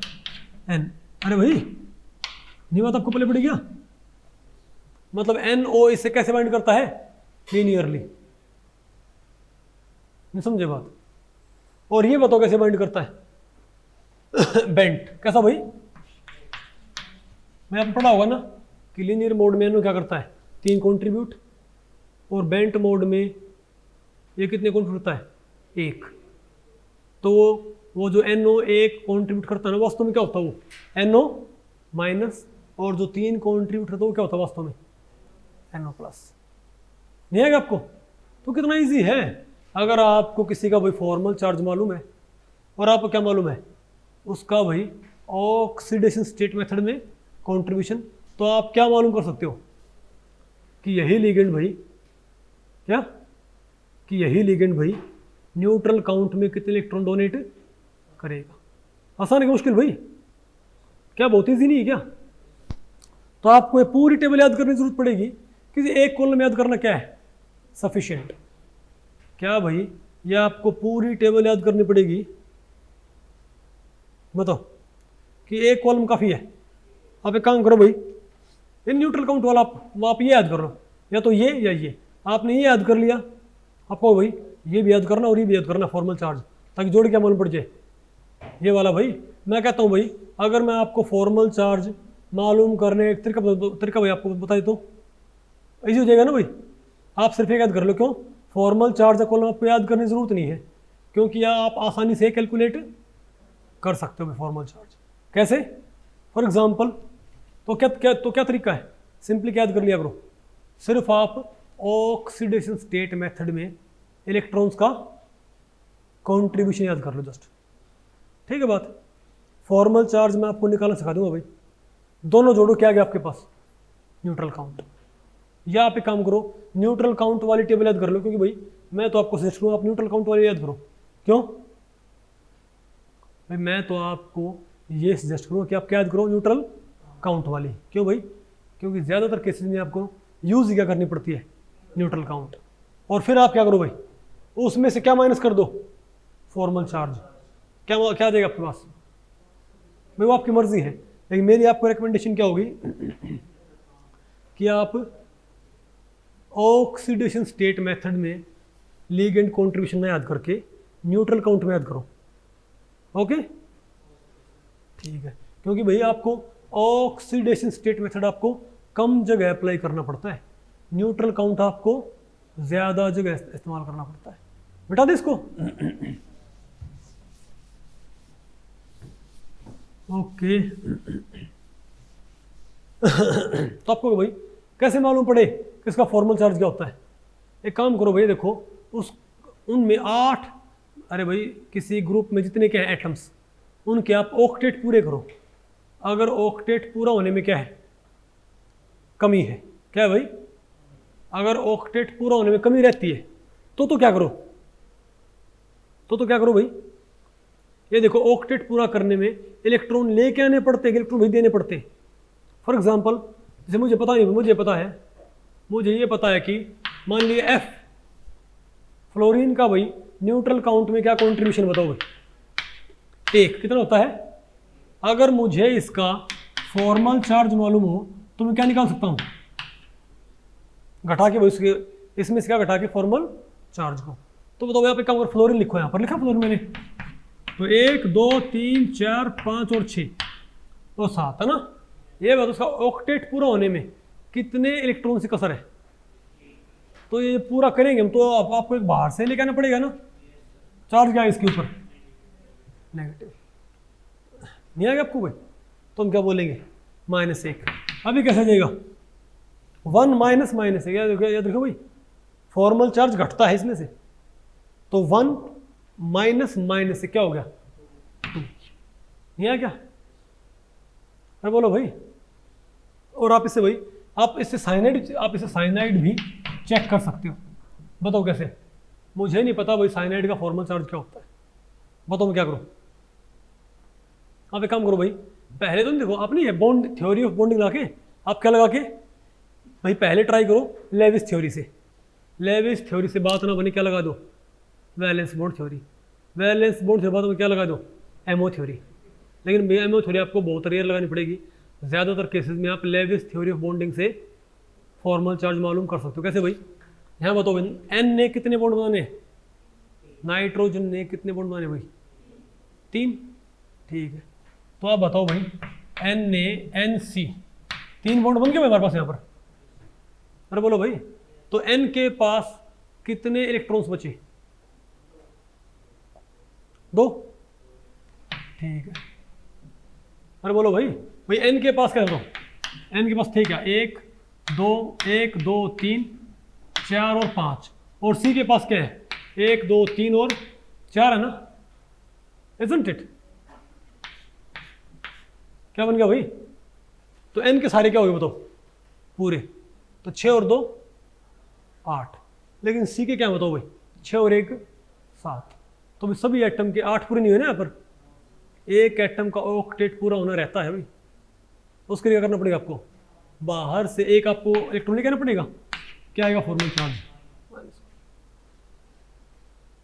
N, अरे भाई नहीं बात आपको पहले पड़ी क्या, मतलब NO इससे कैसे बाइंड करता है लीनियरली, नहीं समझे बात। और ये बताओ कैसे बाइंड करता है बेंट, कैसा भाई, मैं आपको पढ़ा होगा ना कि लीनियर मोड में NO क्या करता है 3 कंट्रीब्यूट, और बेंट मोड में ये कितने कंट्रीब्यूट करता है 1, तो वो जो NO 1 कंट्रीब्यूट करता है ना वास्तव में क्या होता है वो NO माइनस, और जो 3 कॉन्ट्रीब्यूटर था वो क्या होता है वास्तव में NO+। नहीं आएगा आपको? तो कितना इजी है। अगर आपको किसी का भाई फॉर्मल चार्ज मालूम है और आपको क्या मालूम है उसका भाई ऑक्सीडेशन स्टेट मेथड में कंट्रीब्यूशन, तो आप क्या मालूम कर सकते हो कि यही लिगेंड भाई क्या, कि यही लिगेंड भाई न्यूट्रल काउंट में कितने इलेक्ट्रॉन डोनेट करेगा। आसान है कि मुश्किल भाई? क्या बहुत ईजी नहीं है क्या? तो आपको ये पूरी टेबल याद करने की जरूरत पड़ेगी। किसी एक कॉलम याद करना क्या है सफिशिएंट? क्या भाई ये आपको पूरी टेबल याद करनी पड़ेगी? बताओ कि एक कॉलम काफ़ी है। आप एक काम करो भाई, ये न्यूट्रल काउंट वाला आप ये याद कर लो, या तो ये या ये। आपने ये याद कर लिया, आपको भाई ये भी याद करना और ये भी याद करना फॉर्मल चार्ज, ताकि जोड़ क्या मालूम पड़ जाए ये वाला। भाई मैं कहता हूँ भाई अगर मैं आपको फॉर्मल चार्ज मालूम करने एक तरीका भाई आपको बता देता हूँ, ईजी हो जाएगा ना भाई। आप सिर्फ एक याद कर लो। क्यों? फॉर्मल चार्ज का कॉलम आपको याद करने की जरूरत नहीं है, क्योंकि आप आसानी से कैलकुलेट कर सकते हो भाई फॉर्मल चार्ज। कैसे? फॉर एग्जांपल तो क्या तरीका है? सिंपली क्या याद कर लिया करो, सिर्फ आप ऑक्सीडेशन स्टेट मेथड में इलेक्ट्रॉन्स का कंट्रीब्यूशन याद कर लो जस्ट। ठीक है बात? फॉर्मल चार्ज मैं आपको निकालना सिखा दूंगा भाई। दोनों जोड़ो, क्या गया आपके पास न्यूट्रल काउंट। या आप एक काम करो न्यूट्रल काउंट वाली टेबल याद कर लो, क्योंकि भाई मैं तो आपको सजेस्ट करूँ आप न्यूट्रल काउंट वाली याद करो। क्यों भाई? मैं तो आपको ये सजेस्ट करूँ कि आप क्या याद करो न्यूट्रल काउंट वाली। क्यों भाई? क्योंकि ज़्यादातर केसेस में आपको यूज़ क्या करनी पड़ती है न्यूट्रल काउंट। और फिर आप क्या करो भाई, उसमें से क्या माइनस कर दो फॉर्मल चार्ज। क्या देगा आपके पास भाई? वो आपकी मर्जी है, लेकिन मेरी आपको रिकमेंडेशन क्या होगी कि आप ऑक्सीडेशन स्टेट मेथड में लिगेंड कंट्रीब्यूशन ना याद करके न्यूट्रल काउंट में याद करो। ओके ठीक है, क्योंकि भाई आपको ऑक्सीडेशन स्टेट मेथड आपको कम जगह अप्लाई करना पड़ता है, न्यूट्रल काउंट आपको ज़्यादा जगह इस्तेमाल करना पड़ता है। बेटा दे इसको। ओके तो आपको भाई कैसे मालूम पड़े किसका फॉर्मल चार्ज क्या होता है? एक काम करो भाई, देखो उनमें 8, अरे भाई किसी ग्रुप में जितने क्या है एटम्स, उनके आप ऑक्टेट पूरे करो। अगर ऑक्टेट पूरा होने में क्या है कमी है, क्या है भाई? अगर ऑक्टेट पूरा होने में कमी रहती है तो क्या करो, तो क्या करो भाई? ये देखो ऑक्टेट पूरा करने में इलेक्ट्रॉन लेके आने पड़ते हैं, इलेक्ट्रॉन भी देने पड़ते हैं। फॉर एग्जांपल जैसे मुझे पता नहीं, मुझे ये पता है कि मान लीजिए F फ्लोरीन का भाई न्यूट्रल काउंट में क्या कंट्रीब्यूशन बताओ भाई? 1 कितना होता है? अगर मुझे इसका फॉर्मल चार्ज मालूम हो तो मैं क्या निकाल सकता हूँ घटा के भाई इसमें से क्या घटा के फॉर्मल चार्ज को। तो बताओ यहाँ पे काम कर, फ्लोरीन लिखो, यहाँ पर लिखा फ्लोरीन मैंने, तो 1 2 3 4 5 और 6 तो 7 है ना। ये बात उसका ऑक्टेट पूरा होने में कितने इलेक्ट्रॉन की कसर है, तो ये पूरा करेंगे हम तो आपको एक बाहर से लेके आना पड़ेगा ना। चार्ज क्या है इसके ऊपर? नेगेटिव। नहीं आएगा आपको भाई? तो हम क्या बोलेंगे -1। अभी कैसे जाएगा 1 माइनस माइनस है, याद रखो भाई फॉर्मल चार्ज घटता है इसमें से, तो 1 माइनस माइनस से क्या हो गया 2। नहीं आया क्या? अरे बोलो भाई। और आप इससे साइनाइड भी चेक कर सकते हो। बताओ कैसे? मुझे नहीं पता भाई साइनाइड का फॉर्मल चार्ज क्या होता है, बताओ मैं क्या करूं? आप एक काम करो भाई, पहले तो देखो आपने बॉन्ड थ्योरी ऑफ बॉन्डिंग लगा के आप क्या लगा के भाई पहले ट्राई करो लेविस थ्योरी से। लेविस थ्योरी से बात ना बने क्या लगा दो valence bond theory. Valence bond theory बात में क्या लगा दो एमओ थ्योरी। लेकिन एमओ थ्योरी आपको बहुत रेयर लगानी पड़ेगी, ज़्यादातर केसेस में आप लेविस थ्योरी ऑफ बॉन्डिंग से फॉर्मल चार्ज मालूम कर सकते हो। कैसे भाई? यहाँ बताओ एन ने कितने बॉन्ड बनाने, नाइट्रोजन ने कितने बॉन्ड बनाने भाई? 3। ठीक है, तो आप बताओ भाई एन ने NC 3 बॉन्ड बन गए हमारे पास यहाँ पर। अरे बोलो भाई, तो एन के पास कितने इलेक्ट्रॉन्स बचे? 2। ठीक है, अरे बोलो भाई भाई एन के पास क्या बताओ, एन के पास ठीक है 1 2 3 4 और 5, और सी के पास क्या है 1 2 3 और 4 है ना, isn't it? क्या बन गया भाई, तो एन के सारे क्या हो गए बताओ पूरे, तो 6 और 2 8, लेकिन सी के क्या बताओ भाई 6 और 1 7, तो भाई सभी एटम के 8 पूरे नहीं हुए ना यहाँ पर, एक एटम का ऑक्टेट पूरा होना रहता है भाई, तो उसके लिए क्या करना पड़ेगा आपको, बाहर से एक आपको इलेक्ट्रॉन लेके आना पड़ेगा, क्या आएगा फॉर्मल चार्ज।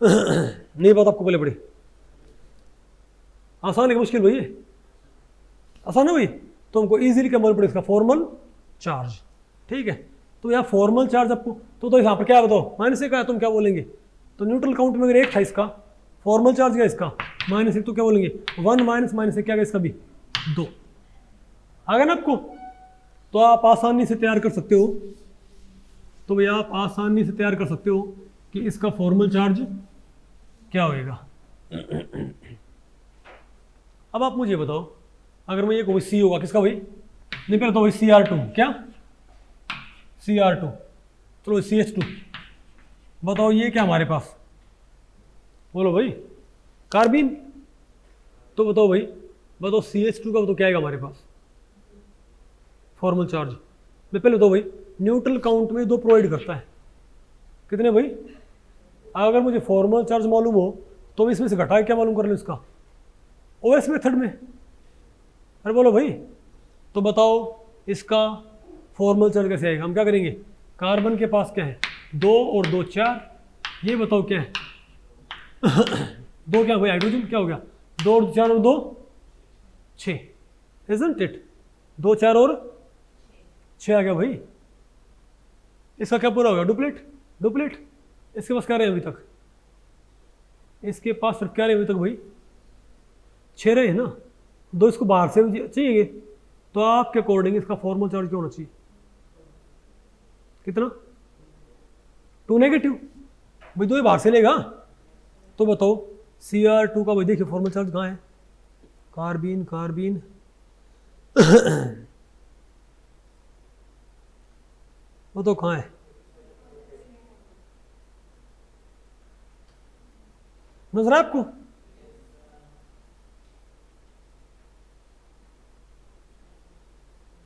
नहीं बात आपको पहले पड़ी, आसान है कि मुश्किल भाई, आसान है भाई, तो हमको इजीली क्या मालूम पड़ेगा इसका फॉर्मल चार्ज, ठीक है। तो यहाँ फॉर्मल चार्ज आपको तो यहाँ पर क्या बताओ माइनस एक है, तुम क्या बोलेंगे, तो न्यूट्रल काउंट में अगर एक था इसका, फॉर्मल चार्ज क्या इसका -1, तो क्या बोलेंगे 1 -1 क्या इसका भी 2 आ गया ना आपको, तो आप आसानी से तैयार कर सकते हो, तो भैया आप आसानी से तैयार कर सकते हो कि इसका फॉर्मल चार्ज क्या होएगा। अब आप मुझे बताओ, अगर मैं ये कहूँ सी होगा किसका भाई, नहीं पहले तो भाई Cr2 क्या Cr2, चलो CH2 बताओ ये क्या हमारे पास, बोलो भाई कार्बिन, तो बताओ भाई बताओ CH2 का तो क्या आएगा हमारे पास फॉर्मल चार्ज, मैं पहले बताओ भाई न्यूट्रल काउंट में 2 प्रोवाइड करता है, कितने भाई, अगर मुझे फॉर्मल चार्ज मालूम हो तो इसमें से घटा के क्या मालूम कर लो इसका OS मेथड में, अरे बोलो भाई, तो बताओ इसका फॉर्मल चार्ज कैसे आएगा, हम क्या करेंगे, कार्बन के पास क्या है 2 और 2 4, ये बताओ क्या है 2 क्या भाई हाइड्रोजन क्या हो गया 2 और 4 और 2 6, isn't it? 2 4 और 6 आ गया भाई, इसका क्या पूरा होगा डुप्लेट, इसके पास क्या रहे अभी तक, इसके पास सिर्फ क्या रहे अभी तक भाई 6 रहे हैं ना, 2 इसको बाहर से चाहिए, तो आपके अकॉर्डिंग इसका फॉर्मल चार्ज क्या होना चाहिए, कितना 2 नेगेटिव भाई, 2 बाहर से लेगा, तो बताओ Cr2 का भाई देखिए फॉर्मल चार्ज कहाँ है, कार्बिन बताओ कहाँ है, नजर है आपको,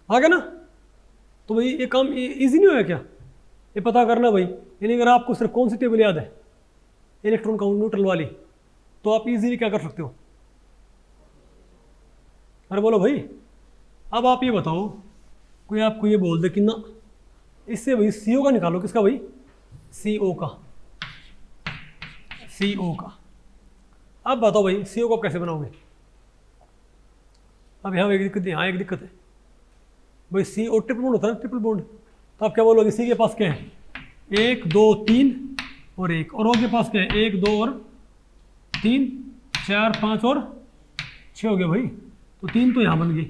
आ गया ना, तो भाई ये काम इजी नहीं होगा क्या, ये पता करना भाई, यानी अगर आपको सिर्फ कौन सी टेबल याद है इलेक्ट्रॉन काउंट न्यूट्रल वाली, तो आप इजीली क्या कर सकते हो, अरे बोलो भाई, अब आप ये बताओ कोई आपको ये बोल दे कि ना इससे भाई CO का निकालो, किसका भाई CO का, अब बताओ भाई CO को कैसे बनाओगे, अब यहाँ एक दिक्कत है भाई, CO ट्रिपल बॉन्ड होता है ना, ट्रिपल बॉन्ड, तो आप क्या बोलोगे C के पास क्या है 1 2 3 और 1, और O के पास क्या है 1 2 और 3 4 5 और 6 हो गया भाई, तो 3 तो यहाँ बन गई,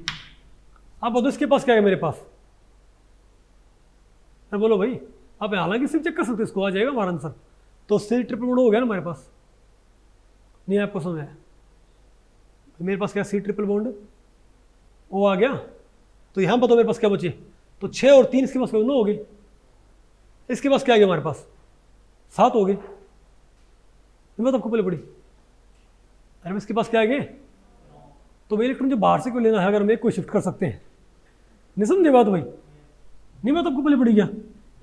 अब बताओ इसके पास क्या है मेरे पास, अरे बोलो भाई, आप हालांकि सिर्फ चेक कर सकते हो, इसको आ जाएगा हमारा आंसर, तो C ट्रिपल बॉन्ड हो गया ना हमारे पास, नहीं आपको समझ आया, मेरे पास क्या C ट्रिपल बॉन्ड O आ गया, तो यहाँ बताओ मेरे पास क्या बचे, तो 6 और 3 इसके पास 9 हो गए, इसके पास क्या आ गया हमारे पास 7 हो गए, ये बात आपको पहले पड़ी, अरे इसके पास क्या आ गए, तो भाई इलेक्ट्रॉन जो बाहर से क्यों लेना है, अगर हम एक को शिफ्ट कर सकते हैं, नहीं समझे बात भाई, नहीं बात आपको पहले पड़ी क्या,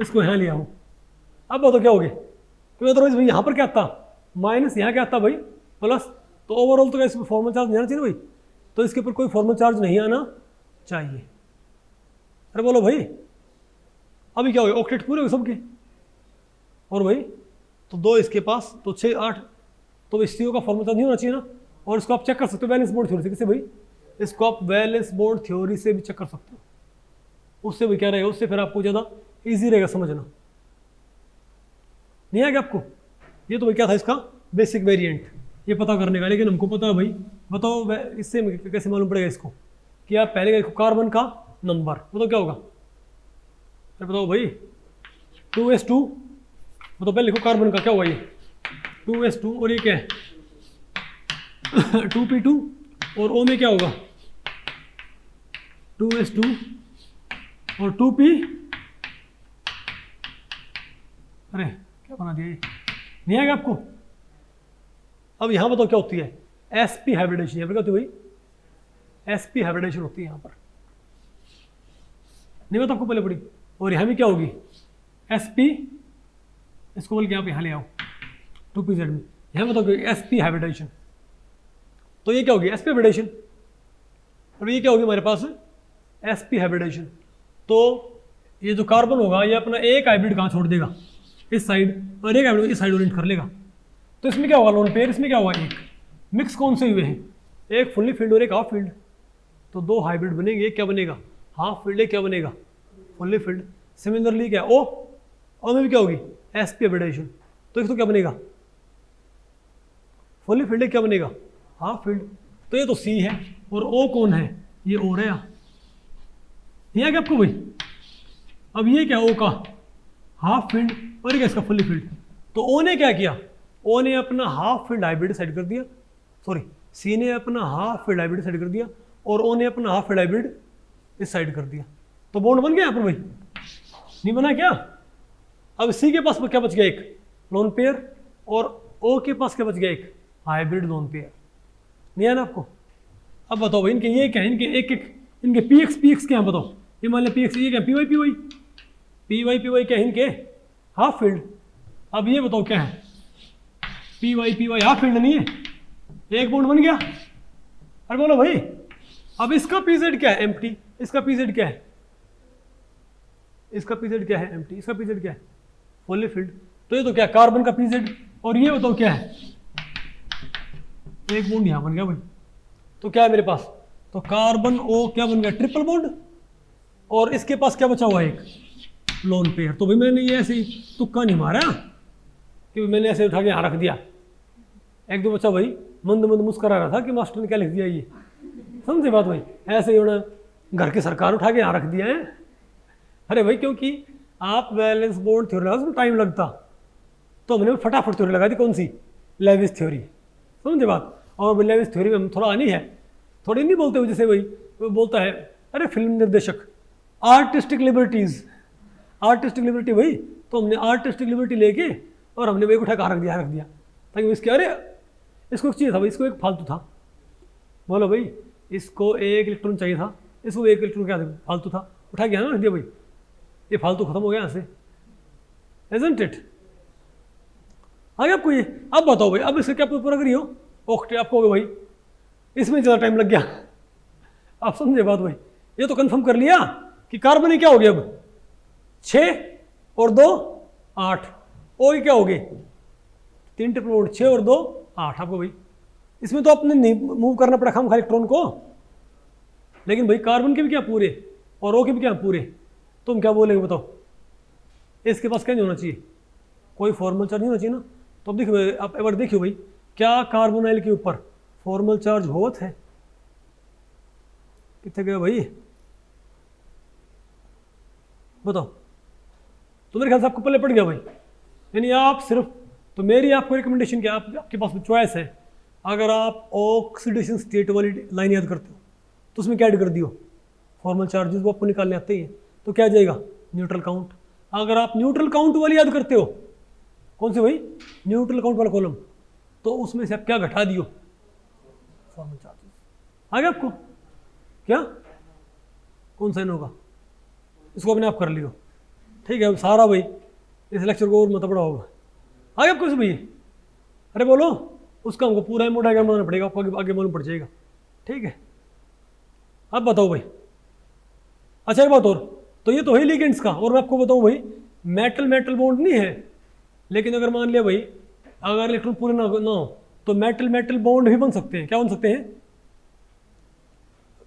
इसको यहाँ लिया हूँ, अब बताओ क्या हो गए, तो अदरवाइज भाई यहाँ पर क्या आता माइनस, यहाँ क्या आता भाई प्लस, तो ओवरऑल तो इसमें फॉर्मल चार्ज नहीं आना चाहिए भाई, तो इसके ऊपर कोई फॉर्मल चार्ज नहीं आना चाहिए, अरे बोलो भाई, अभी क्या हो गया ऑक्टेट पूरे हो गए सबके, और भाई तो 2 इसके पास, तो 6 8, तो इस CO का फॉर्मल चार्ज नहीं होना चाहिए ना, और इसको आप चेक कर सकते हो वैलेंस बॉन्ड थ्योरी से, किससे भाई, इसको आप वैलेंस बॉन्ड थ्योरी से भी चेक कर सकते हो, उससे भी क्या रहेगा, उससे फिर आपको ज़्यादा ईजी रहेगा समझना, नहीं आएगा आपको, ये तो भाई क्या था इसका बेसिक वेरिएंट, ये पता करने का, लेकिन हमको पता है भाई, बताओ इससे कैसे मालूम पड़ेगा इसको, कि आप पहले लिखो कार्बन का नंबर, बताओ क्या होगा, बताओ भाई 2s2, बताओ पहले लिखो कार्बन का क्या हुआ ये 2s2, और ये क्या है 2p2, और O में क्या होगा 2s2 और 2p, अरे क्या बना दिया ये, नहीं आएगा आपको। अब यहाँ बताओ क्या होती है, sp हाइब्रिडेशन, यहाँ पर क्या होती है भाई, sp हाइब्रिडेशन होती है यहाँ पर, नहीं बता आपको पहले पड़ी। और यहाँ भी क्या होगी, sp, इसको बोल के यहाँ ले आओ 2pz में, यहाँ बताओ sp हाइब्रिडेशन, तो ये क्या होगी sp हाइब्रिडेशन, और ये क्या होगी हमारे पास sp हाइब्रिडेशन। तो ये जो कार्बन होगा ये अपना एक हाइब्रिड कहाँ छोड़ देगा, इस साइड, और एक हाइब्रिड इस साइड ओरिएंट कर लेगा। तो इसमें क्या होगा लोन पेयर, इसमें क्या होगा, एक मिक्स कौन से हुए हैं, एक फुल्ली फील्ड और एक हाफ फील्ड, तो दो हाइब्रिड बनेंगे, एक क्या बनेगा हाफ फील्ड, एक क्या बनेगा फुल्ली फील्ड। सिमिलरली क्या ओ में भी क्या होगी sp हाइब्रिडेशन, तो एक तो क्या बनेगा फुल्ली फील्ड, एक क्या बनेगा हाफ फील्ड। तो ये तो C है, और O कौन है, ये O रहा, यहाँ क्या आपको भाई। अब ये क्या O का हाफ फील्ड और ये क्या इसका फुल्ली फील्ड, तो O ने क्या किया, O ने अपना हाफ फील्ड हाइब्रिड सेट कर दिया, सॉरी C ने अपना हाफ फील्ड हाइब्रिड सेट कर दिया, और O ने अपना हाफ फील्ड हाइब्रिड इस साइड कर दिया। तो बॉन्ड बन गया यहाँ पर भाई, नहीं बना क्या। अब C के पास क्या बच गया, एक लोन पेयर, और O के पास क्या बच गया, एक हाइब्रिड लोन पेयर, नहीं है ना आपको। अब बताओ भाई इनके ये क्या है, इनके एक एक इनके px क्या है बताओ, ये मान लिया px, ये क्या py क्या है इनके हाफ फील्ड। अब ये बताओ क्या है, py हाफ फील्ड नहीं है, एक बॉन्ड बन गया। अरे बोलो भाई, अब इसका pz क्या है, एम्प्टी, इसका pz क्या है, इसका pz क्या है, एम्प्टी, इसका pz क्या है फुल्ली फील्ड। तो ये तो क्या कार्बन का pz, और ये बताओ क्या है, एक बॉन्ड यहां बन गया भाई। तो क्या है मेरे पास, तो कार्बन O क्या बन गया ट्रिपल बॉन्ड, और इसके पास क्या बचा हुआ एक लोन पेयर। तो भाई मैंने ये ऐसे ही तुक्का नहीं मारा कि मैंने ऐसे उठा के यहाँ रख दिया, एक दो बच्चा भाई मंद मंद मुस्करा रहा था कि मास्टर ने क्या लिख दिया, ये समझे बात भाई, ऐसे ही उन्होंने घर की सरकार उठा के यहाँ रख दिया है। अरे भाई क्योंकि आप वैलेंस बॉन्ड थ्योरी लगा, उसमें टाइम लगता, तो हमने फटाफट थ्योरी लगा दी, कौन सी, लेविस थ्योरी, समझे बात। और लेविस थ्योरी में हम थोड़ा आनी है, थोड़ी नहीं बोलते हो, जैसे भाई वो बोलता है अरे फिल्म निर्देशक आर्टिस्टिक लिबर्टीज, आर्टिस्टिक लिबर्टी भाई, तो हमने आर्टिस्टिक लिबर्टी लेके और हमने भाई उठा के रख दिया ताकि इसके, अरे इसको एक चाहिए था भाई, इसको एक फालतू था, बोलो भाई इसको एक इलेक्ट्रॉन चाहिए था, इसको एक इलेक्ट्रॉन क्या था फालतू था, उठा के ना रख दिया भाई, ये फालतू खत्म हो गया यहाँ से, isn't it? आगे आपको ये, अब बताओ भाई, अब इसका क्या पूरा करिए हो, ओके आपको भाई इसमें ज़्यादा टाइम लग गया, आप समझे बात भाई। ये तो कंफर्म कर लिया कि कार्बन क्या हो गया, अब 6 और 2 8, और क्या हो गए 3 ट्रिपल बॉन्ड, 6 और 2 8। आपको भाई इसमें तो आपने नहीं मूव करना पड़ा खामखा इलेक्ट्रॉन को, लेकिन भाई कार्बन के भी क्या पूरे और O के भी क्या पूरे, तुम क्या बोलेंगे बताओ, इसके पास क्या नहीं होना चाहिए, कोई फॉर्मल चार्ज नहीं होना चाहिए ना। तो अब देखिए आप एक बार देखियो भाई, क्या कार्बोनाइल के ऊपर फॉर्मल चार्ज होत है, कितने गया भाई बताओ। तो मेरे ख्याल से आपको पहले पड़ गया भाई, यानी आप सिर्फ, तो मेरी आपको रिकमेंडेशन क्या, आपके पास चॉइस है, अगर आप ऑक्सीडेशन स्टेट वाली लाइन याद करते हो तो उसमें क्या ऐड कर दियो फॉर्मल चार्जेस, वो आपको निकालने आते ही है, तो क्या आ जाएगा न्यूट्रल काउंट। अगर आप न्यूट्रल काउंट वाली याद करते हो, कौन से भाई न्यूट्रल काउंट वाला कॉलम, तो उसमें से आप क्या घटा दियो फॉर्मल चार्जेस। आगे आपको क्या कौन सा होगा, इसको अपने आप कर लियो, ठीक है सारा भाई, इस लेक्चर को और मत पड़ा होगा। आगे आपको भाई, अरे बोलो उसका हमको पूरा मोडाइग्राम बनाना पड़ेगा, आपको आगे मालूम पड़ जाएगा, ठीक है। अब बताओ भाई, अच्छा एक बात और, तो ये तो है लिगेंड्स का, और मैं आपको बताऊं भाई मेटल बॉन्ड नहीं है, लेकिन अगर मान लिया भाई अगर इलेक्ट्रॉन पूरे ना हो तो मेटल बॉन्ड भी बन सकते हैं। क्या बन सकते हैं,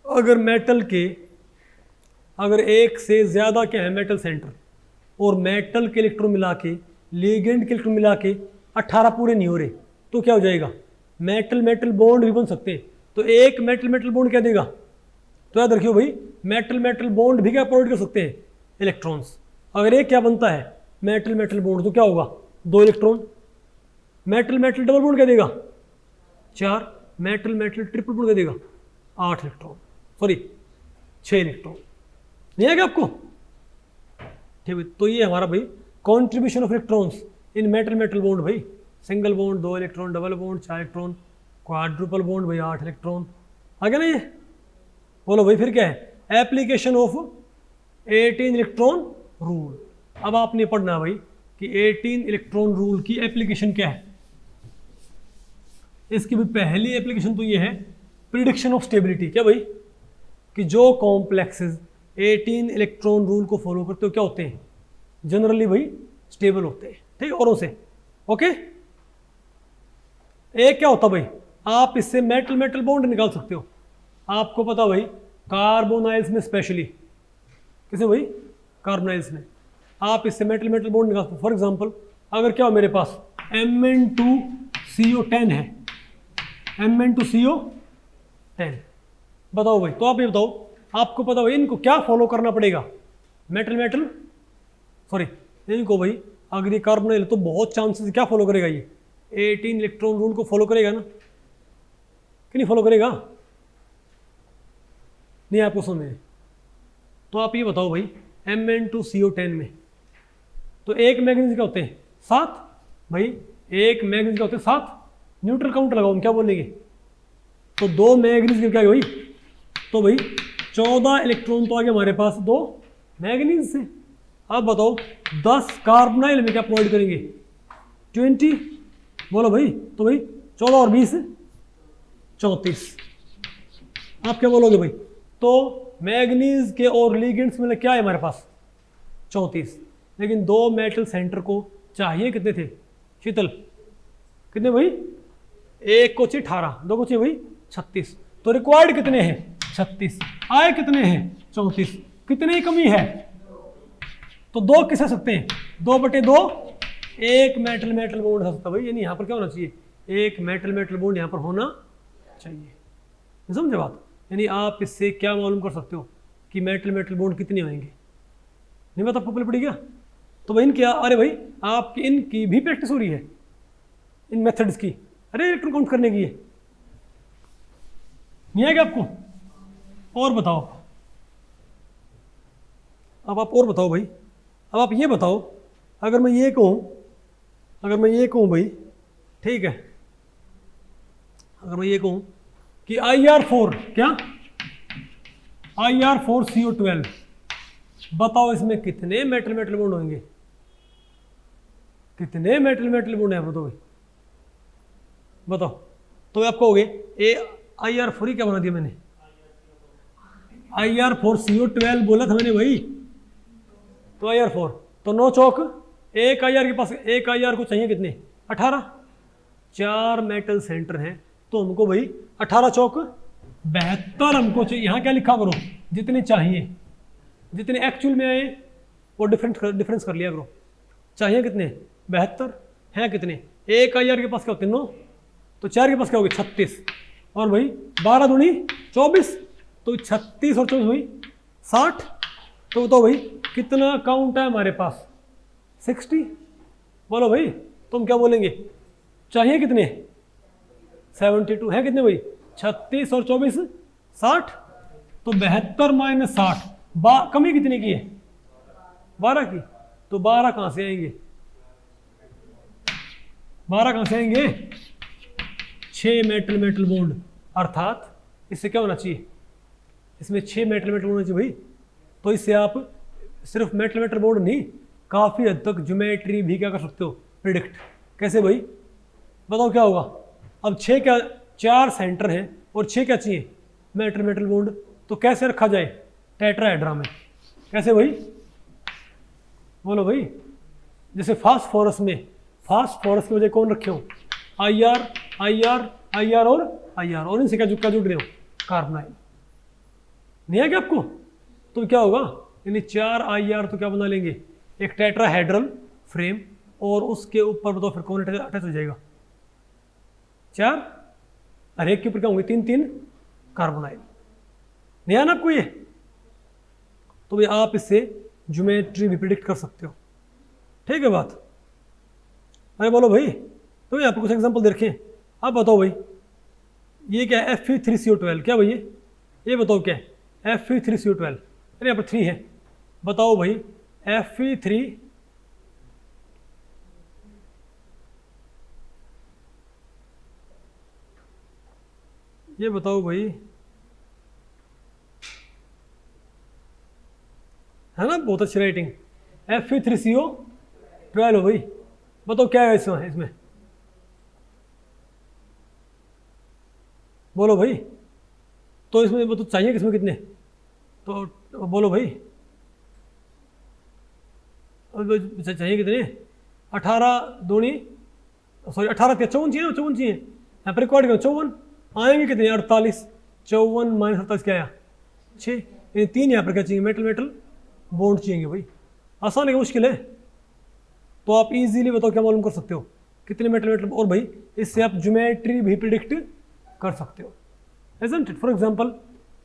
अगर मेटल के, अगर एक से ज़्यादा क्या है मेटल सेंटर, और मेटल के इलेक्ट्रॉन मिला के लिगेंड के इलेक्ट्रॉन मिला के 18 पूरे नहीं हो रहे, तो क्या हो जाएगा मेटल बॉन्ड भी बन सकते हैं। तो एक मेटल बॉन्ड क्या देगा, तो याद रखियो भाई मेटल बॉन्ड भी क्या प्रोवाइड कर सकते हैं इलेक्ट्रॉन्स। अगर एक क्या बनता है मेटल बॉन्ड, तो क्या होगा 2 इलेक्ट्रॉन, मेटल डबल बॉन्ड क्या देगा 4, मेटल ट्रिपल बॉन्ड क्या देगा 8 इलेक्ट्रॉन, सॉरी 6 इलेक्ट्रॉन। नहीं आएगा आपको? ठीक है, तो ये हमारा भाई contribution of electrons in metal metal bond भाई, single bond 2 electron, double bond 4 electron, quadruple bond भाई 8 इलेक्ट्रॉन। आगे ना ये बोलो भाई, फिर क्या है? Application of 18 electron rule. अब आपने पढ़ना भाई कि 18 इलेक्ट्रॉन रूल की एप्लीकेशन क्या है। इसकी भी पहली एप्लीकेशन तो ये है प्रिडिक्शन ऑफ स्टेबिलिटी। क्या भाई? कि जो कॉम्प्लेक्सेस 18 इलेक्ट्रॉन रूल को फॉलो करते हो क्या होते हैं? जनरली भाई स्टेबल होते हैं, ठीक है, औरों से। ओके, एक क्या होता भाई, आप इससे मेटल मेटल बॉन्ड निकाल सकते हो। आपको पता भाई कार्बोनाइल्स में स्पेशली, किसे भाई? कार्बोनाइल्स में आप इससे मेटल मेटल बॉन्ड निकाल सकते हो। फॉर एग्जांपल अगर क्या हो मेरे पास Mn2CO10 है, Mn2CO10, बताओ भाई, तो आप ये बताओ, आपको पता भाई इनको क्या फॉलो करना पड़ेगा? मेटल मेटल सॉरी इनको भाई, अगर ये कार्बोनाइल तो बहुत चांसेस क्या फॉलो करेगा? ये 18 इलेक्ट्रॉन रूल को फॉलो करेगा ना, कि नहीं फॉलो करेगा? नहीं आपको समझ? तो आप ये बताओ भाई Mn2CO10 में तो एक मैग्नीज क्या होते हैं? 7 भाई, एक मैग्नीज क्या होते हैं? 7। न्यूट्रल काउंट लगाओ, हम क्या बोलेंगे? तो 2 मैग्नीज के क्या है भाई? तो भाई 14 इलेक्ट्रॉन तो आ गए हमारे पास 2 मैग्नीज से। अब बताओ 10 कार्बोनाइल में क्या प्रोवाइड करेंगे? 20। बोलो भाई, तो भाई 14 और 20 34। आप क्या बोलोगे भाई? तो मैग्नीज के और लिगेंड्स में क्या है हमारे पास? 34। लेकिन 2 मेटल सेंटर को चाहिए कितने थे शीतल? कितने भाई? एक को चाहिए 18, 2 को चाहिए भाई 36। तो रिक्वायर्ड कितने हैं? 36। आए कितने हैं? 34। कितने कमी है? तो 2 किस सकते हैं? 2/2 एक मेटल मेटल बॉन्ड हो सकता है भाई। यानी यहाँ पर क्या होना चाहिए? एक मेटल मेटल बॉन्ड यहाँ पर होना चाहिए। समझे बात? यानी आप इससे क्या मालूम कर सकते हो कि मेटल मेटल बॉन्ड कितने होंगे? नहीं पता, पकड़ पड़ी क्या? तो भाई इनकी, अरे भाई आपकी इनकी भी प्रैक्टिस हो रही है, इन मेथड्स की। अरे इलेक्ट्रॉन काउंट करने की है, नहीं आएगा आपको? और बताओ, अब आप और बताओ भाई। अब आप ये बताओ, अगर मैं ये कहूँ भाई, ठीक है, अगर मैं ये कहूँ कि IR4 क्या? IR4CO12, बताओ इसमें कितने मेटल मेटल बॉन्ड होंगे? कितने मेटल मेटल बॉन्ड है बताओ भाई, बताओ। तो आप कहोगे IR4 क्या बना दिया मैंने? IR4CO12 बोला था मैंने भाई, तो IR4 तो 9 चौक एक IR के पास, एक IR को चाहिए कितने? 18। 4 मेटल सेंटर हैं तो हमको भाई 18 चौक 72 हमको चाहिए। यहाँ क्या लिखा करो? जितने चाहिए, जितने एक्चुअल में आए वो डिफरेंस कर लिया करो। चाहिए कितने? 72। हैं कितने? एक IR के पास क्या होते हैं? 9। तो 4 के पास क्या हो गए? 36। और भाई 12 दूनी 24, तो 36 और 24 भाई 60। तो बताओ भाई कितना काउंट है हमारे पास? 60। बोलो भाई, तुम क्या बोलेंगे? चाहिए कितने? 72। है कितने भाई? 36 और 24 60। तो 72 - 60, कमी कितने की है? 12 की। तो 12 कहाँ से आएंगे? 12 कहाँ से आएंगे? 6 मेटल मेटल बॉन्ड, अर्थात इससे क्या होना चाहिए? इसमें 6 मेटल मेटल बॉन्ड होना चाहिए भाई। तो इससे आप सिर्फ मेटल मेटल बॉन्ड नहीं, काफ़ी हद तक ज्योमेट्री भी क्या कर सकते हो? प्रिडिक्ट। कैसे भाई? बताओ क्या होगा? अब 6 क्या, 4 सेंटर हैं और 6 क्या चाहिए? Metal metal bond. तो कैसे रखा जाए टेट्राहेड्रा में? कैसे भाई? बोलो भाई। जैसे फास्फोरस में, फास्फोरस की वजह कौन रखे हो? IR IR IR और IR, और इनसे क्या जुड़ रहे हो? कार्बोनाइल। नहीं है क्या आपको? तो क्या होगा? यानी 4 IR तो क्या बना लेंगे? एक टेट्राहेड्रल फ्रेम, और उसके ऊपर बताओ फिर कौन अटैच हो जाएगा? 4, और एक के ऊपर क्या होंगे? 3 कार्बोनाइल। नहीं है ना आपको ये? तो भाई आप इससे ज्योमेट्री भी प्रिडिक्ट कर सकते हो। ठीक है बात? अरे बोलो भाई। तो यहाँ पर कुछ एग्जांपल देखें। अब बताओ भाई, ये क्या है? Fe3CO12 क्या भाई? ये बताओ क्या है? Fe3CO12, अरे यहाँ पर 3 है, बताओ भाई Fe3 ये बताओ भाई, है ना, बहुत अच्छी राइटिंग। Fe3CO12 भाई, बताओ क्या है इसमें बोलो भाई। तो इसमें वो तो चाहिए किसमें कितने, तो बोलो भाई चाहिए कितने, 18 दूनी, सॉरी 18 के 54 चाहिए, 54 चाहिए, यहाँ पर रिकॉर्ड करो 54 आएंगे कितने, 48, 54 माइनस 48 क्या आया 6, 3 यहाँ पर क्या चाहिए, मेटल मेटल बॉन्ड चाहिए भाई। आसान है कि मुश्किल है, तो आप इजीली बताओ क्या मालूम कर सकते हो, कितने मेटल मेटल, और भाई इससे आप ज्योमेट्री भी प्रिडिक्ट कर सकते हो, isn't it? फॉर एग्जाम्पल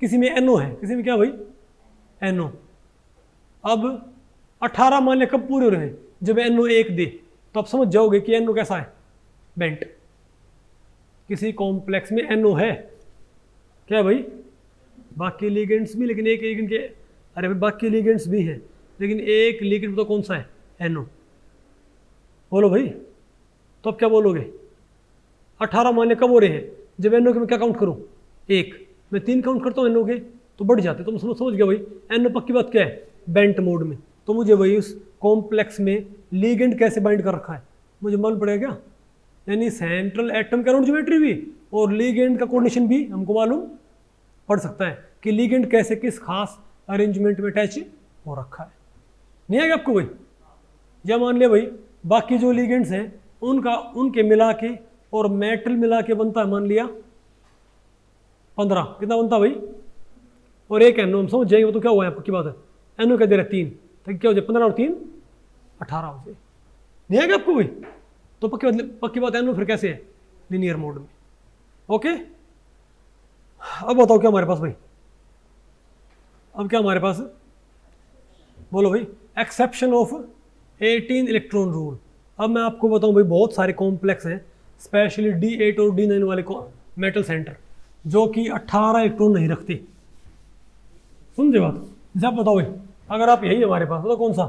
किसी में NO है, किसी में क्या भाई NO, अब 18 मान लिया कब पूरे हो रहे हैं, जब NO 1 दे, तो आप समझ जाओगे कि NO कैसा है, बेंट। किसी कॉम्प्लेक्स में NO है क्या भाई, बाकी लिगेंड्स भी, लेकिन एक लिगेंड के, अरे भाई बाकी लिगेंड्स भी हैं, लेकिन एक लिगेंड तो कौन सा है, NO, बोलो भाई। तो अब क्या बोलोगे, 18 मान लिया कब हो रहे हैं, जब NO के मैं क्या काउंट करूं, 1, मैं 3 काउंट करता हूँ NO के तो बढ़ जाते, तो मैं समझ गया भाई NO पक्की बात क्या है, बेंट मोड में। तो मुझे भाई उस कॉम्प्लेक्स में लिगेंड कैसे बाइंड कर रखा है मुझे मालूम पड़ेगा क्या, यानी सेंट्रल एटम का अराउंड ज्योमेट्री भी और लिगेंड का कोऑर्डिनेशन भी हमको मालूम पड़ सकता है कि लिगेंड कैसे किस खास अरेंजमेंट में अटैच हो रखा है। नहीं आएगा आपको भाई, या मान लिया भाई बाकी जो लिगेंड्स हैं उनके मिला के और मेटल मिला के बनता है, मान लिया 15, कितना बनता भाई, और एक NO, हम समझ जाएंगे तो क्या हुआ है, पक्की बात है NO क्या दे रहा है 3, तो क्या हो जाए 15 और 3 18 हो जाए। नहीं आएगा आपको भाई, तो पक्की बात NO फिर कैसे है, लीनियर मोड में। ओके, अब बताओ क्या हमारे पास भाई, अब क्या हमारे पास, बोलो भाई एक्सेप्शन ऑफ 18 इलेक्ट्रॉन रूल। अब मैं आपको बताऊं भाई बहुत सारे कॉम्प्लेक्स हैं, स्पेशली D8 और D9 वाले को मेटल सेंटर जो कि 18 इलेक्ट्रॉन नहीं रखते, समझे बात। जब बताओ भाई अगर आप यही हमारे पास, बताओ कौन सा,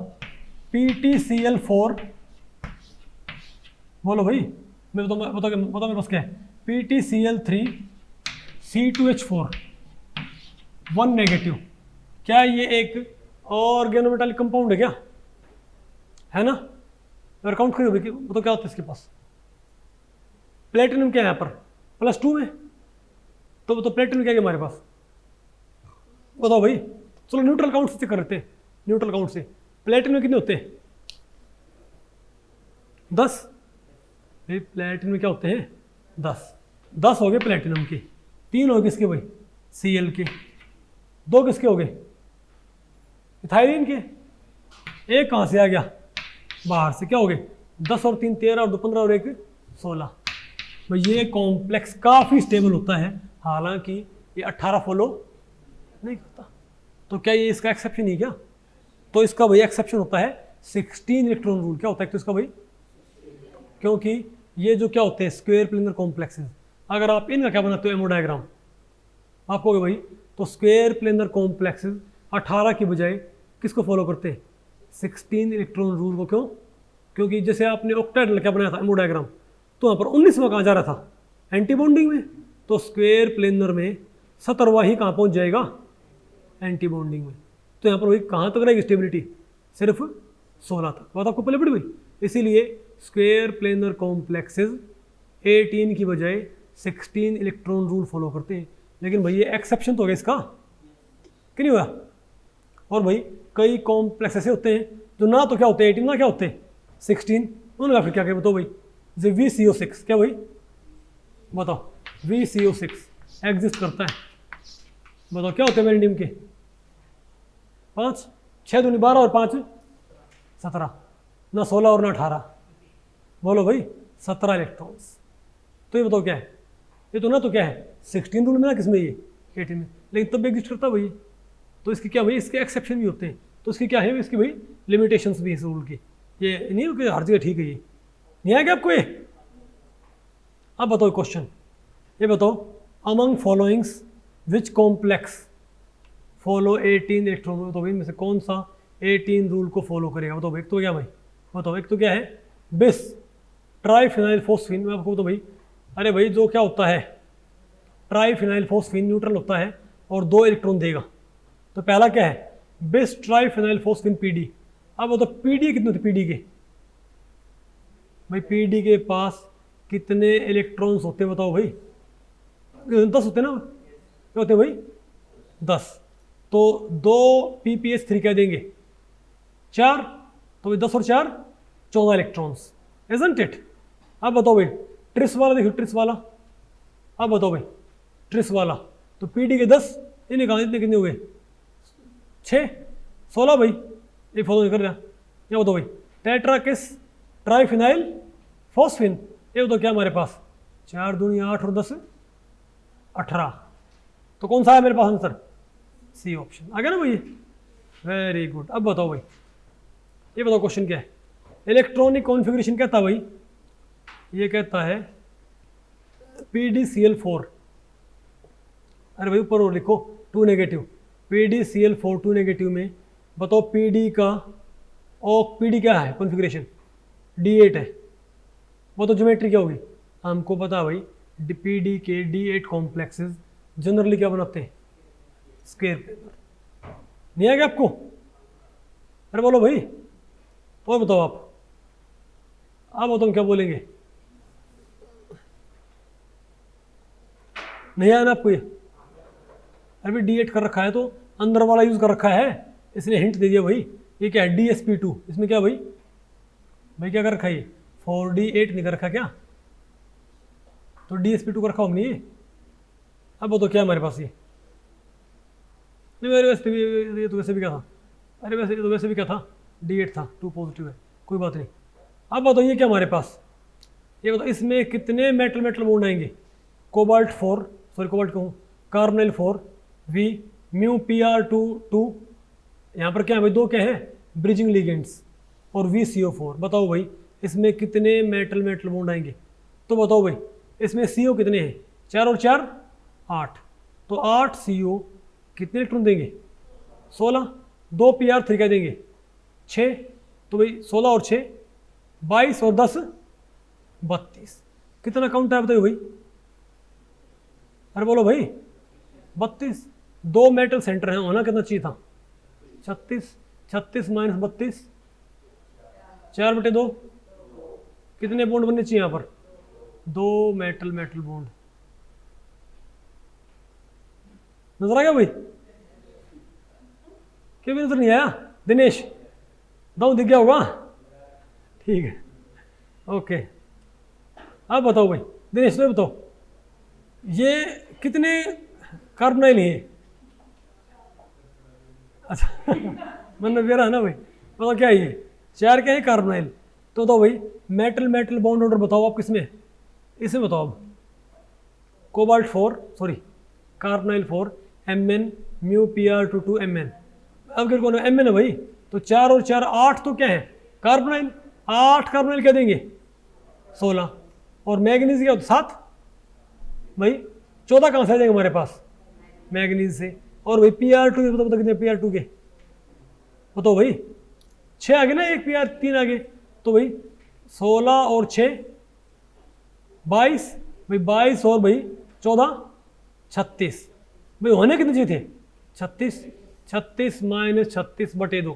PTCl4, बोलो भाई, मैं बताओ मेरे पास क्या है, PTCl3 C2H4 1 नेगेटिव, क्या ये एक ऑर्गेनोमेटालिक कंपाउंड है क्या, है ना, अगर काउंट करिए भाई तो क्या होता है इसके पास, प्लेटिनम क्या है यहाँ पर +2 में, तो प्लेटिनम क्या है हमारे पास, बताओ भाई। चलो न्यूट्रल काउंट से कर लेते हैं, न्यूट्रल काउंट से प्लेटिनम कितने होते हैं, 10 भाई, प्लेटिनम क्या होते हैं 10 हो गए प्लेटिनम के, 3 हो गए किसके भाई Cl के, 2 किसके हो गए इथाइलिन के, एक कहाँ से आ गया बाहर से, क्या हो गए 10 और 3 13 और 2 15 और 1 16 भाई। ये कॉम्प्लेक्स काफ़ी स्टेबल होता है, हालांकि ये 18 फॉलो नहीं करता, तो क्या ये इसका एक्सेप्शन ही क्या, तो इसका भाई एक्सेप्शन होता है 16 इलेक्ट्रॉन रूल। क्या होता है तो इसका भाई, क्योंकि ये जो क्या होते हैं स्क्वायर प्लेनर कॉम्प्लेक्सेस, अगर आप इनका क्या बनाते हो एमो डायग्राम, आप कहोगे भाई तो स्क्वायर प्लेनर कॉम्प्लेक्सेस 18 की बजाय किसको फॉलो करते हैं 16 इलेक्ट्रॉन रूल को, क्यों, क्योंकि जैसे आपने ऑक्टाहेड्रल क्या बनाया था एमो डायग्राम, तो वहाँ पर 19वां कहाँ जा रहा था एंटी बॉन्डिंग में, तो स्क्वायर प्लेनर में 17वां ही कहाँ पहुँच जाएगा एंटी बॉन्डिंग में, तो यहाँ पर वही कहाँ तक रहेगी स्टेबिलिटी, सिर्फ 16 तक। बात आपको पहले पड़ी भाई, इसीलिए स्क्वायर प्लेनर कॉम्प्लेक्सेस 18 की बजाय 16 इलेक्ट्रॉन रूल फॉलो करते हैं, लेकिन भाई ये एक्सेप्शन तो हो गया इसका, कि नहीं हुआ। और भाई कई कॉम्प्लेक्स ऐसे होते हैं जो ना तो क्या होते हैं 18, ना क्या होते हैं 16, उनका फिर क्या क्या बताओ भाई, जैसे VCO6 क्या भाई, बताओ VCO6 एग्जिस्ट करता है, बताओ क्या होते हैं वेरिडियम के 5, 6 दूनी 12 और 5 17, ना 16 और ना 18, बोलो भाई 17 इलेक्ट्रॉन्स। तो ये बताओ क्या है, ये तो ना तो क्या है 16 रूल में ना किसमें ये 18 में, लेकिन तब भी एग्जिस्ट करता भाई, तो इसके क्या भाई इसके एक्सेप्शन भी होते हैं, तो इसकी क्या है इसकी भाई लिमिटेशंस भी इस रूल की, ये नहीं हो कि हर जगह ठीक है, ये नहीं आएगा आपको ये। अब बताओ क्वेश्चन, ये बताओ अमंग फॉलोइंग्स विच कॉम्प्लेक्स फॉलो 18 इलेक्ट्रॉन रूल, तो भाई इनमें से कौन सा 18 रूल को फॉलो करेगा बताओ भाई। एक तो क्या भाई बताओ, एक तो क्या है बिस ट्राइफिनाइल फोस्फीन। मैं आपको तो भाई अरे भाई जो क्या होता है ट्राइफिनाइल फोस्फीन न्यूट्रल होता है और 2 इलेक्ट्रॉन देगा। तो पहला क्या है बिस ट्राइफिनाइल फोस्फीन पीडी। अब बताओ पीडी कितने होते पीडी के भाई, पीडी के पास कितने इलेक्ट्रॉन्स होते हैं बताओ भाई, 10 होते ना, क्या होते हैं भाई 10। तो 2 PPS3 क्या देंगे 4, तो भाई 10 और 4 14 इलेक्ट्रॉन्स, इजंट इट। अब बताओ भाई ट्रिस वाला देखो, ट्रिस वाला, अब बताओ भाई ट्रिस वाला, तो पीडी के 10, इन्हें कहा इतने कितने हुए 6 16 भाई, ये फॉलो नहीं कर रहा। क्या बताओ भाई टेट्रा किस ट्राइफिनाइल फोस्फिन, ये तो क्या हमारे पास 4 दूनी 8 और 10 18, तो कौन सा है मेरे पास आंसर सी ऑप्शन आ गया ना भाई। Very good. अब बताओ भाई ये बताओ क्वेश्चन क्या है, इलेक्ट्रॉनिक कॉन्फ़िगरेशन कहता है भाई, ये कहता है PdCl4। अरे भाई ऊपर और लिखो 2 नेगेटिव, PdCl4 2 नेगेटिव में बताओ पीडी का और पीडी क्या है कॉन्फ़िगरेशन D8 है, वो तो ज्योमेट्री क्या होगी हमको पता भाई, पीडी के D8 कॉम्प्लेक्सेस जनरली क्या बनाते हैं स्क्वायर पेपर। नहीं आएगा आपको, अरे बोलो भाई और बताओ आप बताओ क्या बोलेंगे, नहीं आया ना आपको ये, अरे D8 कर रखा है तो अंदर वाला यूज कर रखा है, इसने हिंट दे दिया भाई। ये क्या है DsP2, इसमें क्या भाई क्या कर रखा है ये 4D8 नहीं कर रखा क्या, तो DsP2 कर रखा होगा नहीं। अब बताओ क्या हमारे पास ये, नहीं मेरे वैसे भी ये तो वैसे भी क्या था, अरे वैसे ये तो वैसे भी क्या था D8 था, 2 पॉजिटिव है, कोई बात नहीं। अब बताओ ये क्या हमारे पास, ये बताओ इसमें कितने मेटल बॉन्ड आएंगे, कोबाल्ट 4 सॉरी कोबाल्ट कहूँ कार्बोनिल 4 V म्यू Pr2 2, यहाँ पर क्या है भाई 2 क्या है ब्रिजिंग लिगेंड्स और VCO4। बताओ भाई इसमें कितने मेटल बॉन्ड आएंगे, तो बताओ भाई इसमें CO कितने हैं 4 और 4 8, तो 8 CO कितने इलेक्ट्रॉन देंगे 16, 2 Pr3 क्या देंगे 6, तो भाई 16 और 6 22 और 10 32, कितना काउंट है बताइए भाई, अरे बोलो भाई 32, 2 मेटल सेंटर हैं, होना कितना चाहिए था 36, 36 माइनस 32 4/2, कितने बॉन्ड बनने चाहिए यहाँ पर 2 मेटल बॉन्ड। नजर आ गया भाई, क्यों भी नजर नहीं आया दिनेश, दाऊ दिख गया होगा, ठीक है ओके। अब बताओ भाई दिनेश तो बताओ ये कितने कार्बोनाइल है, अच्छा मन में बेरा है ना भाई, बताओ क्या है ये 4 क्या है कार्बोनाइल, तो बताओ भाई मेटल बॉन्ड ऑर्डर बताओ आप किसमें, इसमें बताओ अब cobalt 4 sorry carbonyl 4 Mn mu Pr2 2 Mn, अब कौन है Mn है भाई, तो 4 और 4 8, तो क्या है कार्बोनाइल 8 कार्बोनाइल क्या देंगे 16, और मैग्नीज क्या होता 7 भाई 14 कहाँ से आ जाएगा हमारे पास मैग्नीज से, और भाई Pr2 बताओ कितने Pr2 के बताओ भाई 6 आगे ना, एक Pr 3 आगे, तो भाई 16 और 6 22 भाई 22 और भाई 14 36 भाई, होने कितने चाहिए थे 36, 36 माइनस 36/2,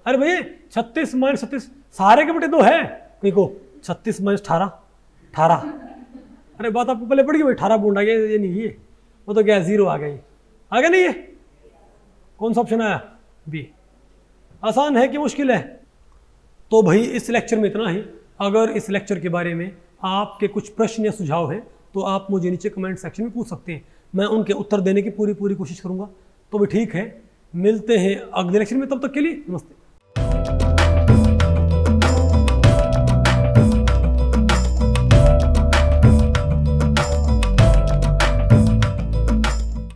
अरे भाई 36 माइनस 36 सारे के बटे 2 है, देखो 36 माइनस 18, अरे बात आपको पहले पड़ गई भाई 18 बॉन्ड आ गया, ये नहीं ये वो तो क्या 0 आ गया, आ गया नहीं ये, कौन सा ऑप्शन आया बी। आसान है कि मुश्किल है, तो भाई इस लेक्चर में इतना ही। अगर इस लेक्चर के बारे में आपके कुछ प्रश्न या सुझाव हैं तो आप मुझे नीचे कमेंट सेक्शन में पूछ सकते हैं, मैं उनके उत्तर देने की पूरी कोशिश करूंगा। तो भी ठीक है, मिलते हैं अगले लेक्चर में, तब तक के लिए नमस्ते।